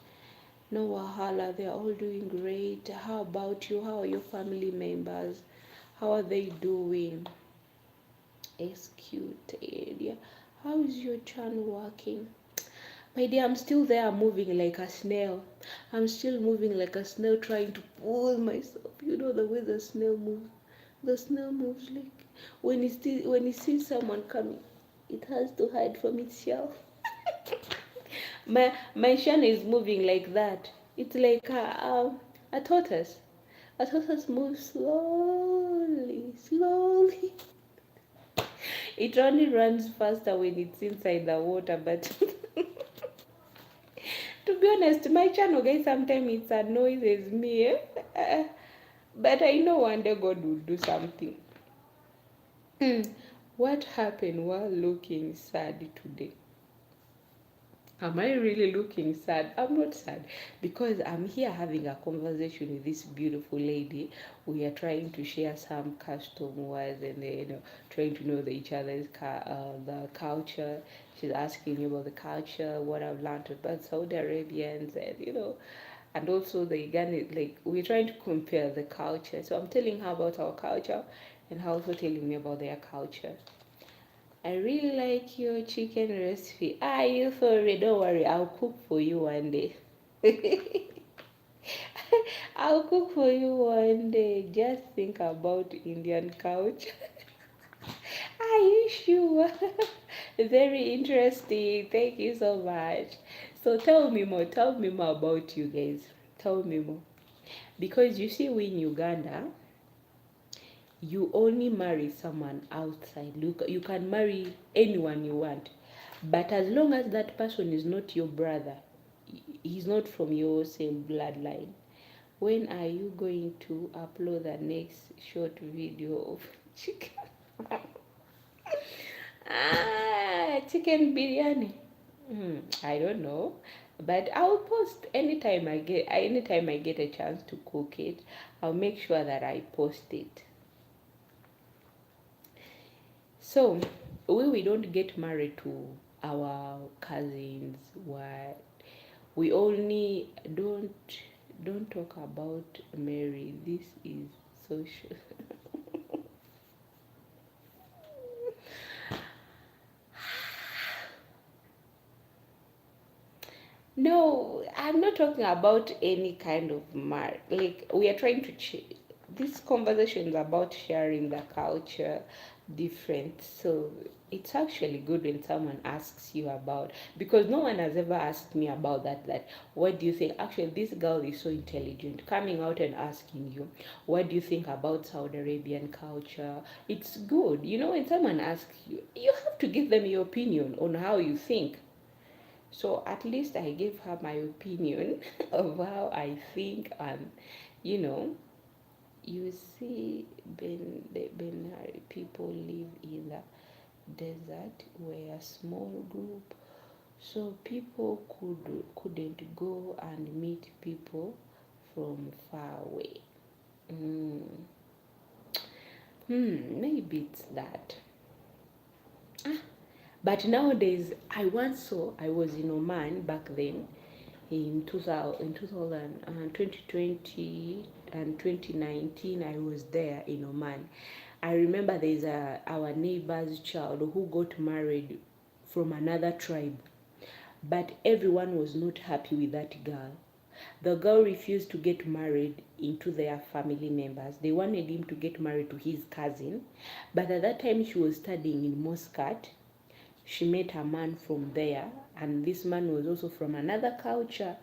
No wahala, they are all doing great. How about you? How are your family members? How are they doing? Executed. Yeah. How is your channel working? My dear, I'm still there, moving like a snail. I'm still moving like a snail, trying to pull myself. You know the way the snail moves. The snail moves like when it sees someone coming, it has to hide from its shell. My shan is moving like that. It's like a tortoise. A tortoise moves slowly, slowly. It only runs faster when it's inside the water, but to be honest, my channel guys, sometimes it annoys me. But I know one day God will do something. What happened while looking sad today? Am I really looking sad? I'm not sad because I'm here having a conversation with this beautiful lady. We are trying to share some custom words and trying to know each other's the culture. She's asking me about the culture, what I've learned about Saudi Arabians, and also the Uganda. Like we're trying to compare the culture. So I'm telling her about our culture, and her also telling me about their culture. I really like your chicken recipe. You sorry, don't worry, I'll cook for you one day. I'll cook for you one day. Just think about Indian culture. Are you sure? Very interesting. Thank you so much. So tell me more. Tell me more about you guys. Tell me more. Because you see, we in Uganda, you only marry someone outside. You can marry anyone you want, but as long as that person is not your brother, he's not from your same bloodline. When are you going to upload the next short video of chicken? Chicken biryani. I don't know, but I'll post anytime I get a chance to cook it. I'll make sure that I post it. So we don't get married to our cousins. What we only don't talk about Mary. This is social. No, I'm not talking about any kind of like we are trying to this conversation is about sharing the culture different. So it's actually good when someone asks you about, because no one has ever asked me about that what do you think, actually this girl is so intelligent, coming out and asking you what do you think about Saudi Arabian culture. It's good, when someone asks you, you have to give them your opinion on how you think. So at least I gave her my opinion of how I think, and you know, you see, the Benari people live in the desert, were a small group, so people couldn't go and meet people from far away. Mm. Maybe it's that. But nowadays, I was in Oman back then in 2000 and 2020 and 2019. I was there in Oman. I remember there's our neighbor's child who got married from another tribe, but everyone was not happy with that girl. The girl refused to get married into their family members. They wanted him to get married to his cousin, but at that time she was studying in Muscat. She met a man from there, and this man was also from another culture,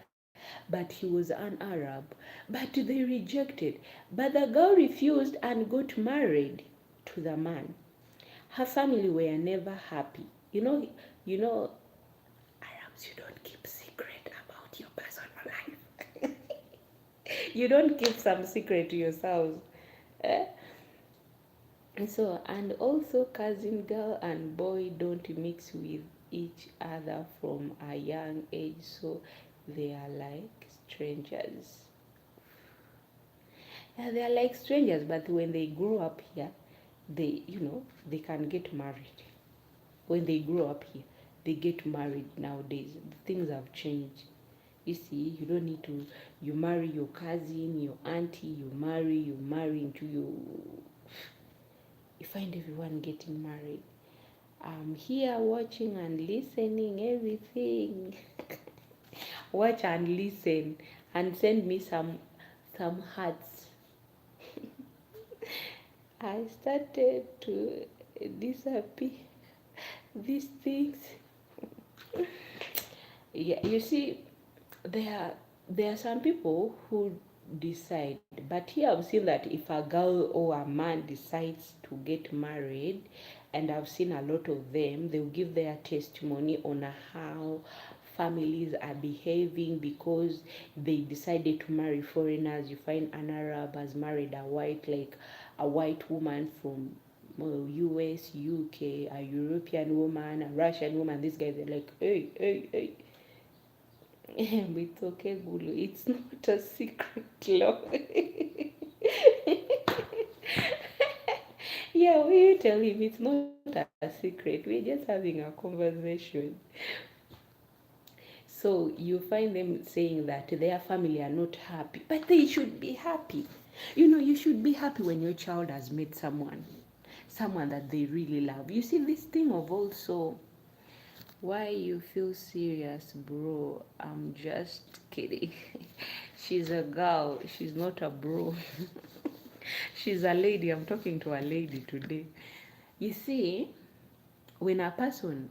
but he was an Arab. But they rejected. But the girl refused and got married to the man. Her family were never happy. You know, Arabs, you don't keep secret about your personal life. You don't keep some secret to yourselves. Eh? And also cousin girl and boy don't mix with each other from a young age, so they are like strangers. Yeah, they are like strangers, but when they grow up here, they can get married. When they grow up here, they get married nowadays. Things have changed. You see, you don't need to, you marry your cousin, your auntie, you marry into you find everyone getting married. I'm here watching and listening everything. Watch and listen and send me some hearts. I started to disappear these things. Yeah, you see, there are some people who decide, but here I've seen that if a girl or a man decides to get married, and I've seen a lot of them, they'll give their testimony on how families are behaving because they decided to marry foreigners. You find an Arab has married a white woman from US, UK, a European woman, a Russian woman. These guys are like, hey, hey, hey. It's okay, Gulu. It's not a secret law. Yeah, we tell him it's not a secret. We're just having a conversation. So you find them saying that their family are not happy, but they should be happy. You should be happy when your child has met someone that they really love. You see, this thing of also, why you feel serious, bro? I'm just kidding. She's a girl. She's not a bro. She's a lady. I'm talking to a lady today. You see, when a person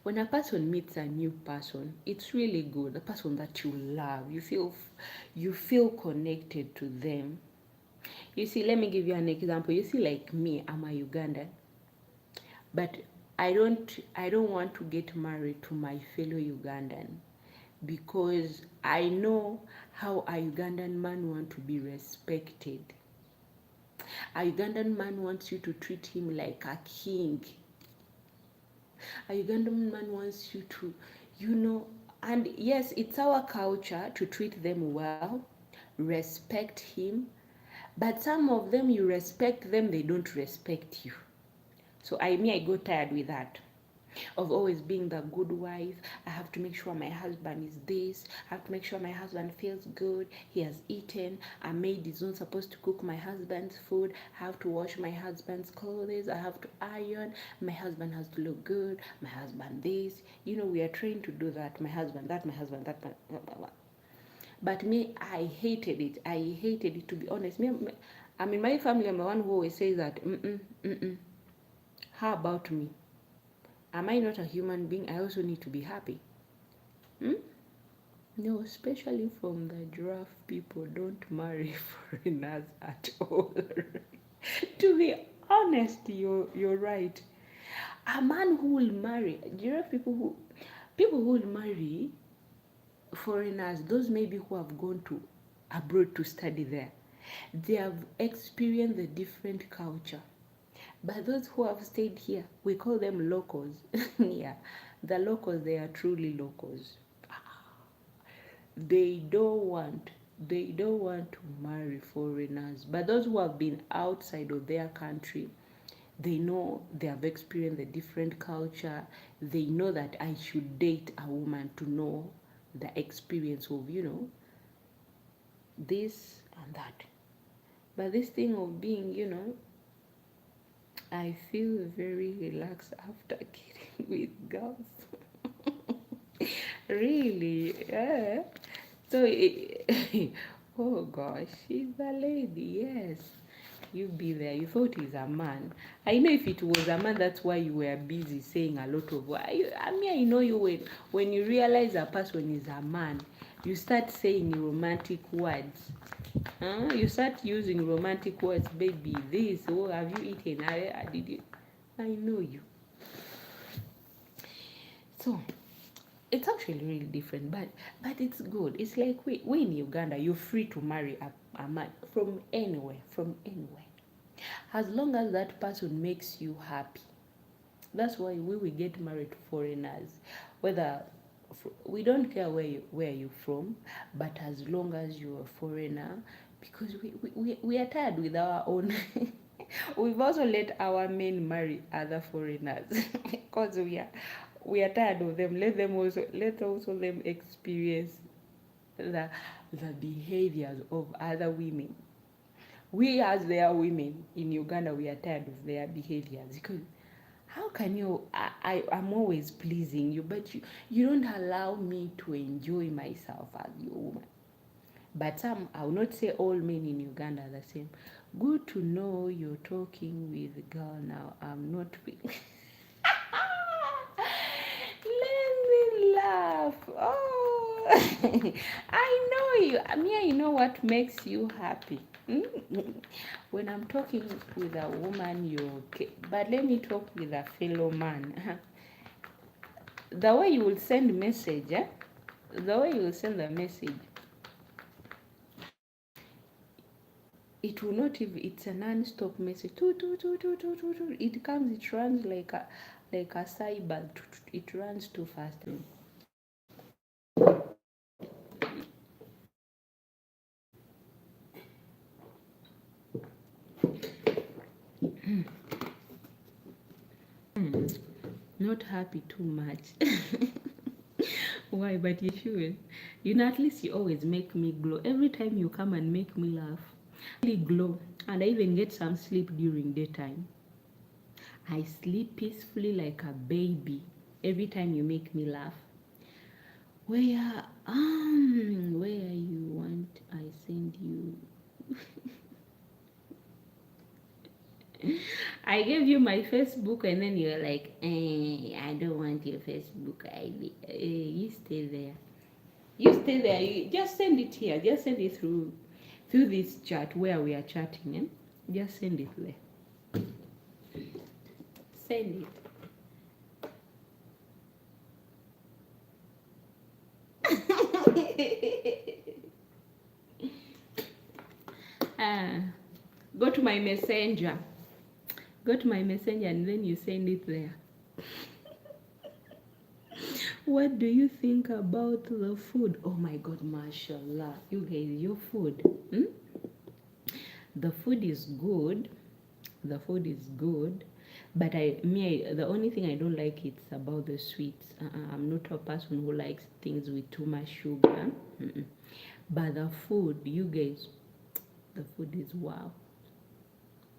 when a person meets a new person, it's really good. The person that you love, you feel connected to them. You see, let me give you an example. You see, like me, I'm a Ugandan, but I don't want to get married to my fellow Ugandan because I know how a Ugandan man wants to be respected. A Ugandan man wants you to treat him like a king. A Ugandan man wants you to, and yes, it's our culture to treat them well, respect him, but some of them, you respect them, they don't respect you. So I got tired with that. of always being the good wife. I have to make sure my husband is this. I have to make sure my husband feels good. He has eaten. A maid is not supposed to cook my husband's food. I have to wash my husband's clothes. I have to iron. My husband has to look good. My husband this. You know, we are trained to do that. My husband, that, my husband, that. But me, I hated it. I hated it, to be honest. I mean, my family, I'm the one who always says that, how about me? Am I not a human being? I also need to be happy. No, especially from the giraffe people, don't marry foreigners at all. To be honest, you're right. A man who will marry giraffe people who will marry foreigners, those maybe who have gone to abroad to study there, they have experienced a different culture. But those who have stayed here, we call them locals. Yeah, the locals, they are truly locals. They don't want to marry foreigners. But those who have been outside of their country, they know, they have experienced a different culture. They know that I should date a woman to know the experience of, this and that. But this thing of being, I feel very relaxed after kidding with girls. Really, yeah. So, oh gosh, she's a lady, yes. You be there. You thought he's a man. I know if it was a man, that's why you were busy saying a lot of. I know you when you realize a person is a man, you start saying romantic words. You start using romantic words, baby. This, oh, have you eaten? Did you? I know you. So it's actually really different, but it's good. It's like we in Uganda, you're free to marry a man from anywhere, as long as that person makes you happy. That's why we will get married to foreigners, whether we don't care where you're from, but as long as you're a foreigner, because we are tired with our own. We've also let our men marry other foreigners because we are tired of them. Let also them experience the behaviors of other women. We as their women in Uganda, we are tired of their behaviors, because how can you, I'm always pleasing you, but you don't allow me to enjoy myself as your woman. But some, I will not say all men in Uganda are the same. Good to know you're talking with a girl now. I'm not let me laugh. Oh, I know you. I know what makes you happy. When I'm talking with a woman, you're okay. But let me talk with a fellow man. The way you will send message, the way you will send the message, it will not even, it's a non-stop message. It comes, it runs like a cyber. It runs too fast. Not happy too much. Why? But you should. At least you always make me glow. Every time you come and make me laugh, I really glow. And I even get some sleep during daytime. I sleep peacefully like a baby every time you make me laugh. Where you want I send you? I gave you my Facebook and then you're like, I don't want your Facebook ID. You stay there. You just send it here. Just send it through this chat where we are chatting. Just send it there. Send it. Go to my messenger. Go to my messenger and then you send it there. What do you think about the food? Oh my God, mashallah. You guys, your food. The food is good. The food is good. But the only thing I don't like it's about the sweets. I'm not a person who likes things with too much sugar. Mm-mm. But the food, you guys, the food is wow.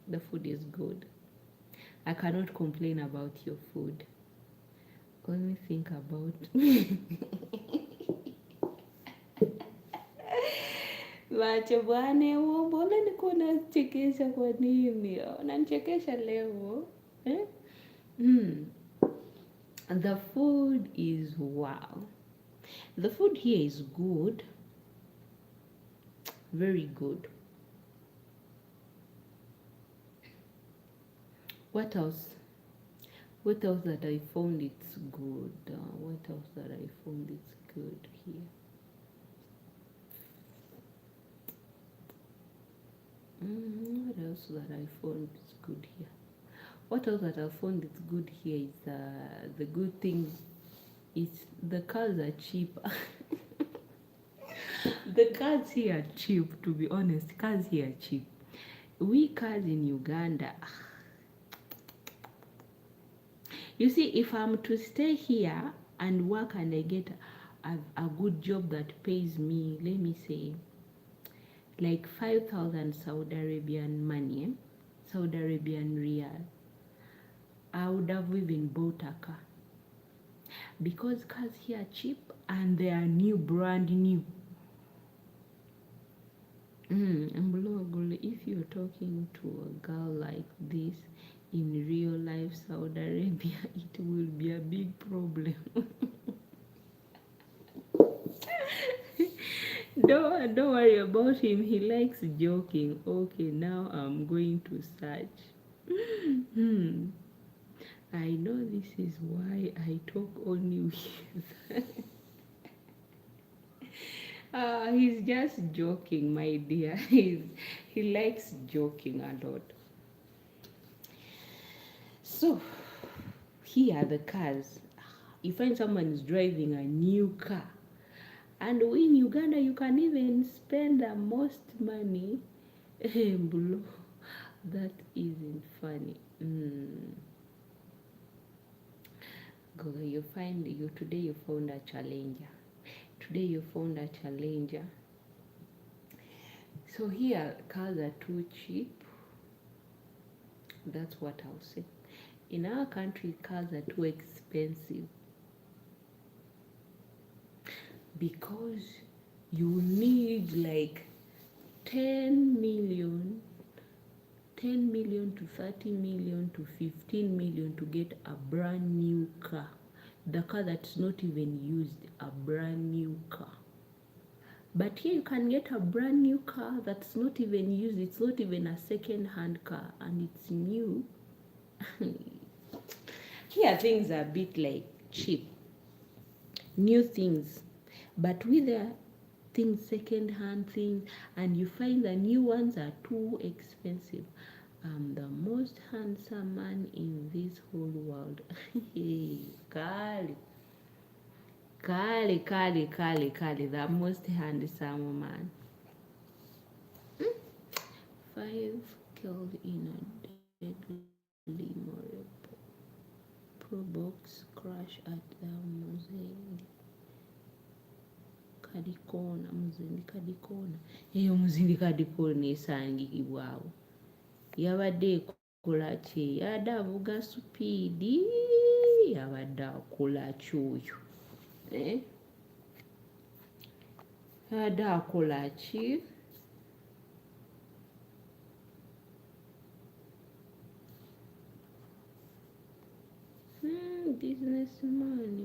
The food is good. I cannot complain about your food. Only think about macho bwana, mbona niko nachekesha kwa nini? Unanichekesha leo eh? The food is wow. The food here is good, very good. What else? What else that I found it's good? What else that I found it's good here? What else that I found is good here? What else that I found it's good here is the good things. It's the cars are cheap. The cars here are cheap. To be honest, cars here are cheap. We cars in Uganda. You see, if I'm to stay here and work and I get a good job that pays me, let me say, like 5,000 Saudi Arabian money, Saudi Arabian real, I would have even bought a car. Because cars here are cheap and they are new, brand new. If you're talking to a girl like this in real life Saudi Arabia, it will be a big problem. Don't worry about him. He likes joking. Okay, now I'm going to search. I know this is why I talk only with. He's just joking, my dear. He likes joking a lot. So, here are the cars. You find someone is driving a new car. And in Uganda, you can even spend the most money. That isn't funny. Today you found a challenger. Today you found a challenger. So here cars are too cheap. That's what I'll say. In our country, cars are too expensive. Because you need like 10 million to 30 million to 15 million to get a brand new car. The car that's not even used, a brand new car. But here you can get a brand new car that's not even used. It's not even a second-hand car and it's new. Here things are a bit like cheap. New things. But with the things, second-hand things, and you find the new ones are too expensive. I'm the most handsome man in this whole world. Kali, the most handsome man. 5 killed in a deadly pro box crash at the Muzindi Kadikona. Eyo Muzindi Kadikona esangibwawo. Yabadde ekola ki? Yabadde avuga supiidi. Yabadde akola ki oyo? Yabadde akola ki? Businessman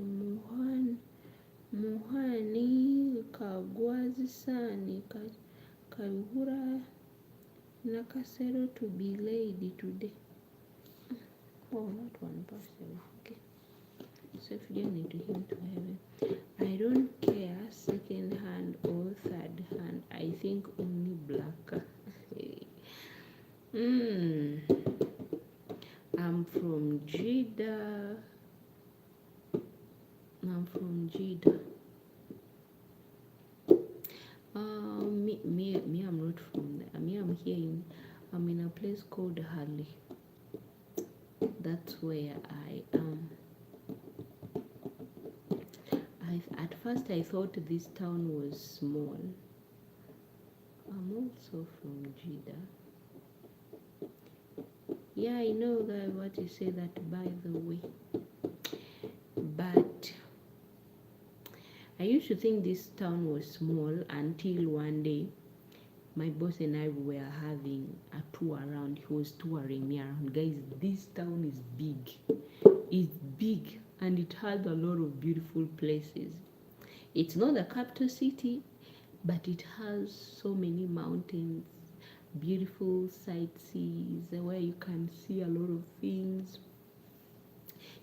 Muhani Kagwazisani Kayihura Nakasero to be lady today. Oh, not one person. Okay. So if you need to him to heaven. I don't care second hand or third hand. I think only black. I'm from Jeddah. Me, I'm not from there. I'm in a place called Hali. that's where I am. At first I thought this town was small. I'm also from Jeddah. Yeah, I know that what you say that, by the way. But I used to think this town was small until one day my boss and I were having a tour around. He was touring me around. Guys, this town is big. It's big and it has a lot of beautiful places. It's not the capital city, but it has so many mountains, beautiful sightsees where you can see a lot of things.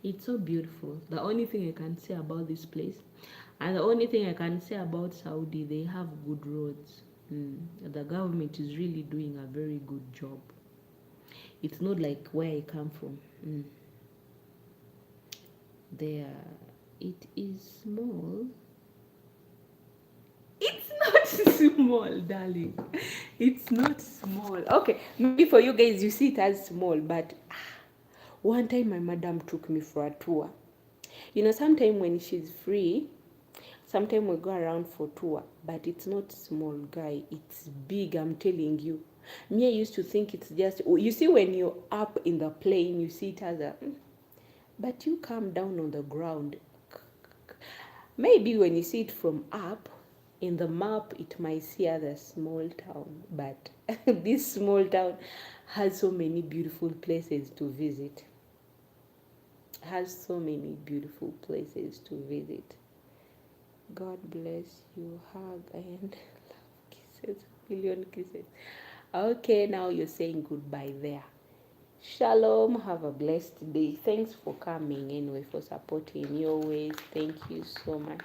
It's so beautiful. The only thing I can say about this place, and the only thing I can say about Saudi, they have good roads. The government is really doing a very good job. It's not like where I come from. There, it is small. It's not small, darling. It's not small. Okay, maybe for you guys, you see it as small, but one time my madam took me for a tour. You know, sometime when she's free, sometime we go around for tour, but it's not small, guy. It's big, I'm telling you. Me, I used to think it's just, you see when you're up in the plane, you see it as a, but you come down on the ground. Maybe when you see it from up, in the map, it might see as a small town, but this small town has so many beautiful places to visit. Has so many beautiful places to visit. God bless you. Hug and love kisses. Million kisses. Okay, now you're saying goodbye there. Shalom. Have a blessed day. Thanks for coming anyway, for supporting me always. Thank you so much.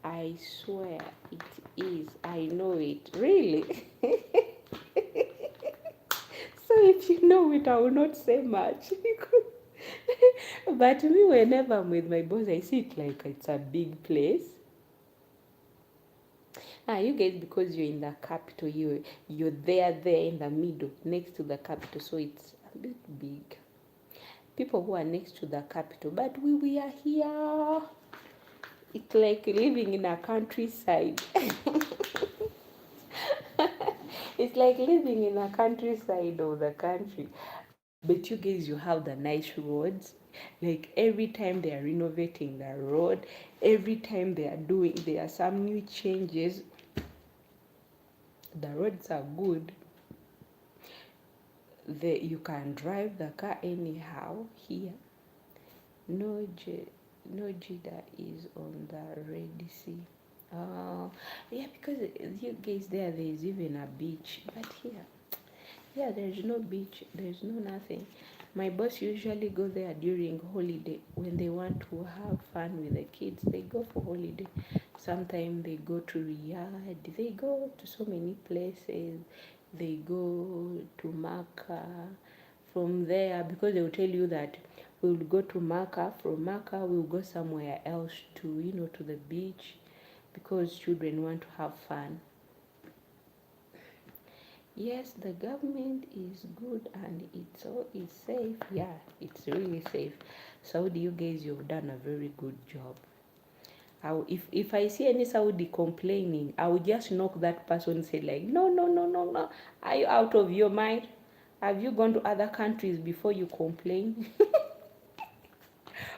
I swear it is. I know it. Really. So if you know it, I will not say much. But me, whenever I'm with my boss, I see it like it's a big place. You guys, because you're in the capital, you're there in the middle, next to the capital, so it's a bit big. People who are next to the capital, but we are here. It's like living in a countryside. It's like living in a countryside of the country. But you guys, you have the nice roads. Like every time they are renovating the road, every time there are some new changes. The roads are good. You can drive the car anyhow here. No Jeddah is on the Red Sea. Yeah, because you guys there's even a beach, but here, yeah, there's no beach, there's no nothing. My boss usually go there during holiday when they want to have fun with the kids. They go for holiday. Sometimes they go to Riyadh. They go to so many places. They go to Makkah. From there, because they will tell you that we will go to Makkah. From Makkah, we will go somewhere else to to the beach, because children want to have fun. Yes, the government is good and it's safe. Yeah, it's really safe. Saudi, you guys, you've done a very good job. If I see any Saudi complaining, I will just knock that person and say like, no, no, no, no, no. Are you out of your mind? Have you gone to other countries before you complain?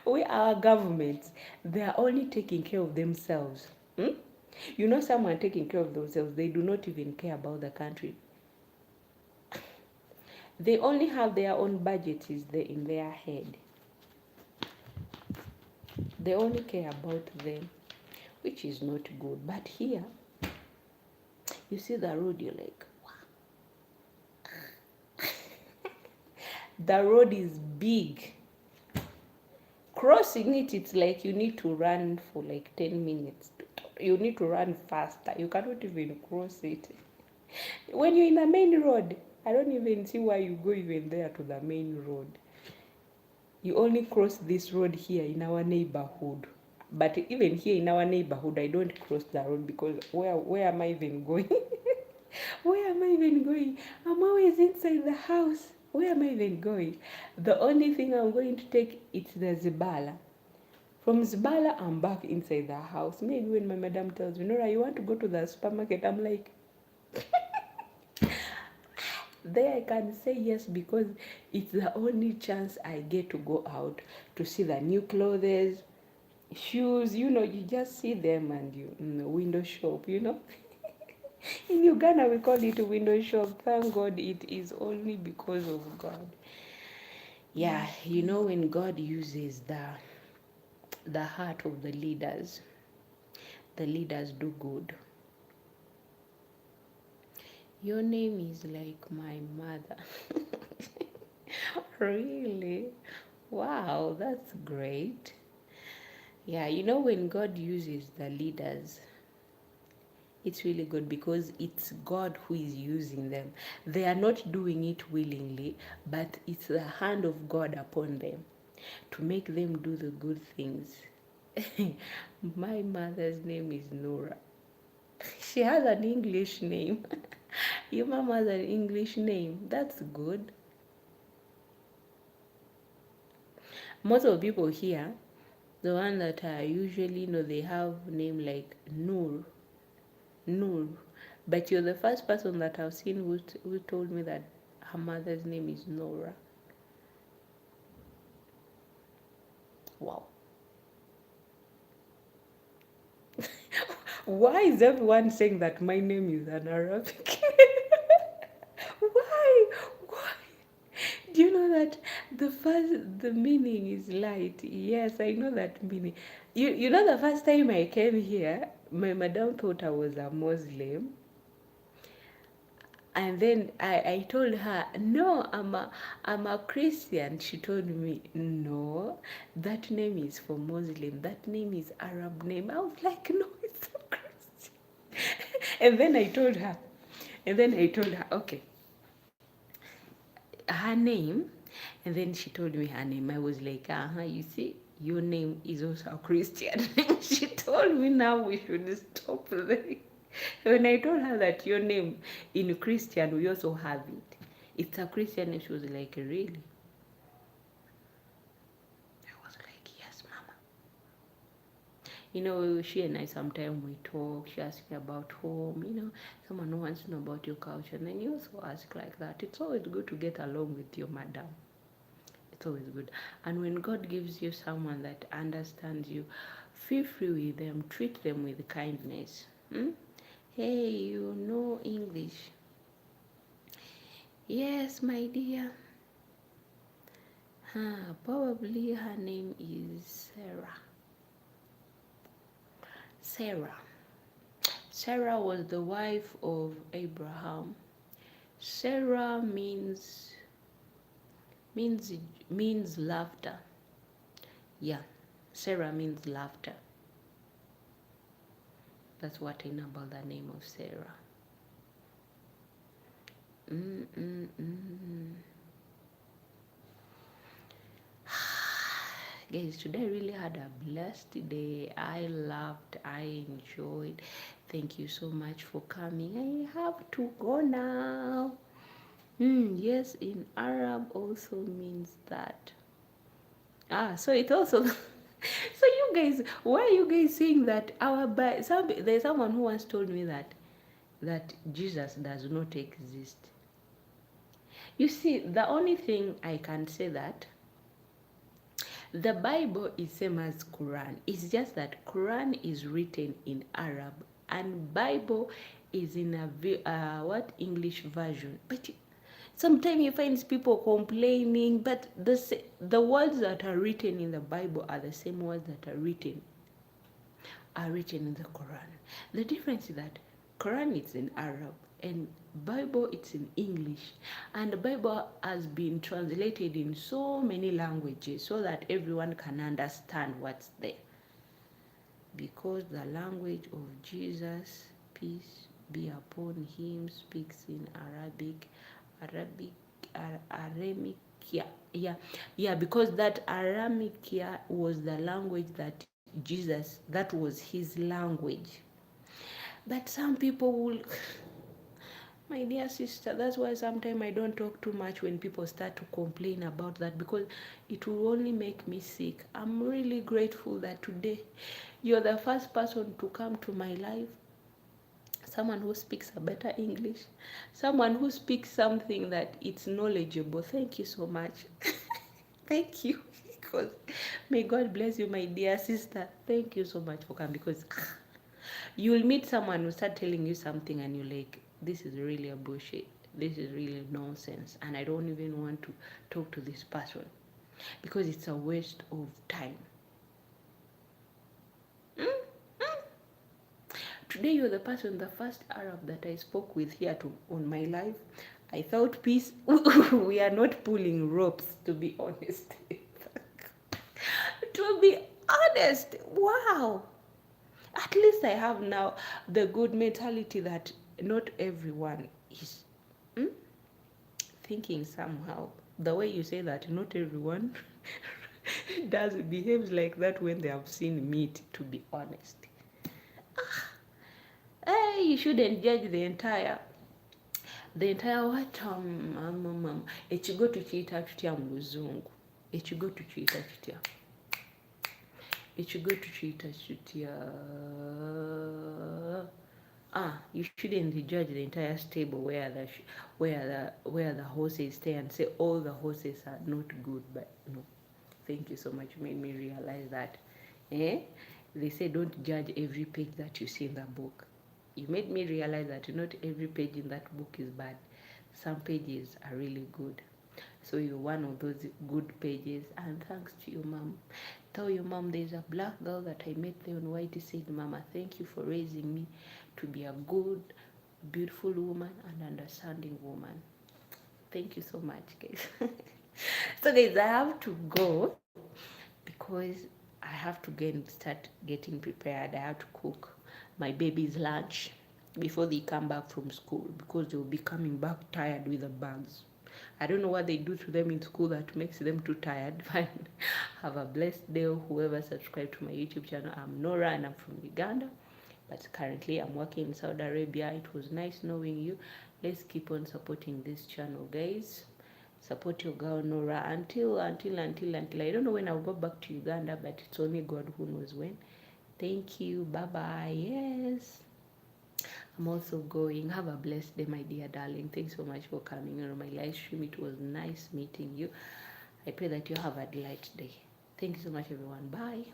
Our governments, they are only taking care of themselves. You know, someone taking care of themselves, they do not even care about the country. They only have their own budget in their head. They only care about them, which is not good. But here, you see the road, you're like, wow. The road is big. Crossing it, it's like you need to run for like 10 minutes. You need to run faster. You cannot even cross it. When you're in the main road, I don't even see why you go even there to the main road. You only cross this road here in our neighborhood. But even here in our neighborhood, I don't cross the road, because where am I even going? Where am I even going? I'm always inside the house. Where am I even going? The only thing I'm going to take is the Zibala. From Zibala, I'm back inside the house. Maybe when my madam tells me, Nora, you want to go to the supermarket? I'm like, there I can say yes, because it's the only chance I get to go out to see the new clothes, shoes. You just see them and you window shop. In Uganda we call it window shop. Thank God it is only because of God. Yeah, when God uses the heart of the leaders do good. Your name is like my mother. Really? Wow, that's great. Yeah, when God uses the leaders, it's really good, because it's God who is using them. They are not doing it willingly, but it's the hand of God upon them to make them do the good things. My mother's name is Norah. She has an English name. Your mom has an English name. That's good. Most of the people here, the one that I usually know, they have name like Nur. But you're the first person that I've seen who told me that her mother's name is Nora. Wow. Why is everyone saying that my name is an Arabic? Why? Why? Do you know that the meaning is light? Yes, I know that meaning. You know the first time I came here, my madam thought I was a Muslim. And then I told her, no, I'm a Christian. She told me, no, that name is for Muslim. That name is Arab name. I was like, no, it's a Christian. And then I told her, okay, her name. And then she told me her name. I was like, you see, your name is also a Christian. She told me now we should stop there. When I told her that your name in Christian, we also have it. It's a Christian, and she was like, really? I was like, yes, Mama. She and I sometimes we talk. She asks me about home, someone who wants to know about your culture. And then you also ask like that. It's always good to get along with your madam. It's always good. And when God gives you someone that understands you, feel free with them. Treat them with kindness. Hey, you know English? Yes, my dear. Probably her name is Sarah. Sarah was the wife of Abraham. Sarah means laughter. Yeah, Sarah means laughter. That's what I know about the name of Sarah. Guys, today I really had a blessed day. I loved, I enjoyed. Thank you so much for coming. I have to go now. Yes, in Arab also means that. So it also so you guys, why are you guys saying that there's someone who once told me that Jesus does not exist. You see, the only thing I can say that the Bible is same as Quran. It's just that Quran is written in Arab and Bible is in a English version. But sometimes you find people complaining, but the words that are written in the Bible are the same words that are written in the Quran. The difference is that Quran is in Arab and Bible it's in English, and the Bible has been translated in so many languages so that everyone can understand what's there. Because the language of Jesus, peace be upon him, speaks in Aramic, yeah, because that Aramic was the language that that was his language. But some people will My dear sister, that's why sometimes I don't talk too much when people start to complain about that, because it will only make me sick. I'm really grateful that today you're the first person to come to my life, someone who speaks a better English, someone who speaks something that it's knowledgeable. Thank you so much. Thank you. Because may God bless you, my dear sister. Thank you so much for coming, because you'll meet someone who start telling you something and you're like, this is really a bullshit. This is really nonsense. And I don't even want to talk to this person because it's a waste of time. Today you're the person, the first Arab that I spoke with here on my live. I thought peace. We are not pulling ropes, to be honest. To be honest, wow. At least I have now the good mentality that not everyone is thinking somehow. The way you say that, not everyone behaves like that when they have seen meat, to be honest. Hey, you shouldn't judge the entire what ekigo tukiyita tutya mu luzungu, ekigo tukiyita tutya, ekigo tukiyita tutya, you shouldn't judge the entire stable where the horses stay and say all the horses are not good. But no, thank you so much. You made me realize that they say don't judge every page that you see in the book. You made me realize that not every page in that book is bad. Some pages are really good. So you're one of those good pages, and thanks to your mom. Tell your mom there's a black girl that I met there on White said, Mama, thank you for raising me to be a good, beautiful woman and understanding woman. Thank you so much, guys. So guys, I have to go because I have to start getting prepared. I have to cook my baby's lunch before they come back from school, because they'll be coming back tired with the bags. I don't know what they do to them in school that makes them too tired. But have a blessed day. Whoever subscribed to my YouTube channel, I'm Nora and I'm from Uganda, but currently I'm working in Saudi Arabia. It was nice knowing you. Let's keep on supporting this channel, guys. Support your girl Nora until I don't know when I'll go back to Uganda, but it's only God who knows when. Thank you. Bye bye. Yes, I'm also going. Have a blessed day, my dear darling. Thanks so much for coming on my live stream. It was nice meeting you. I pray that you have a delightful day. Thank you so much, everyone. Bye.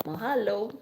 Mahalo.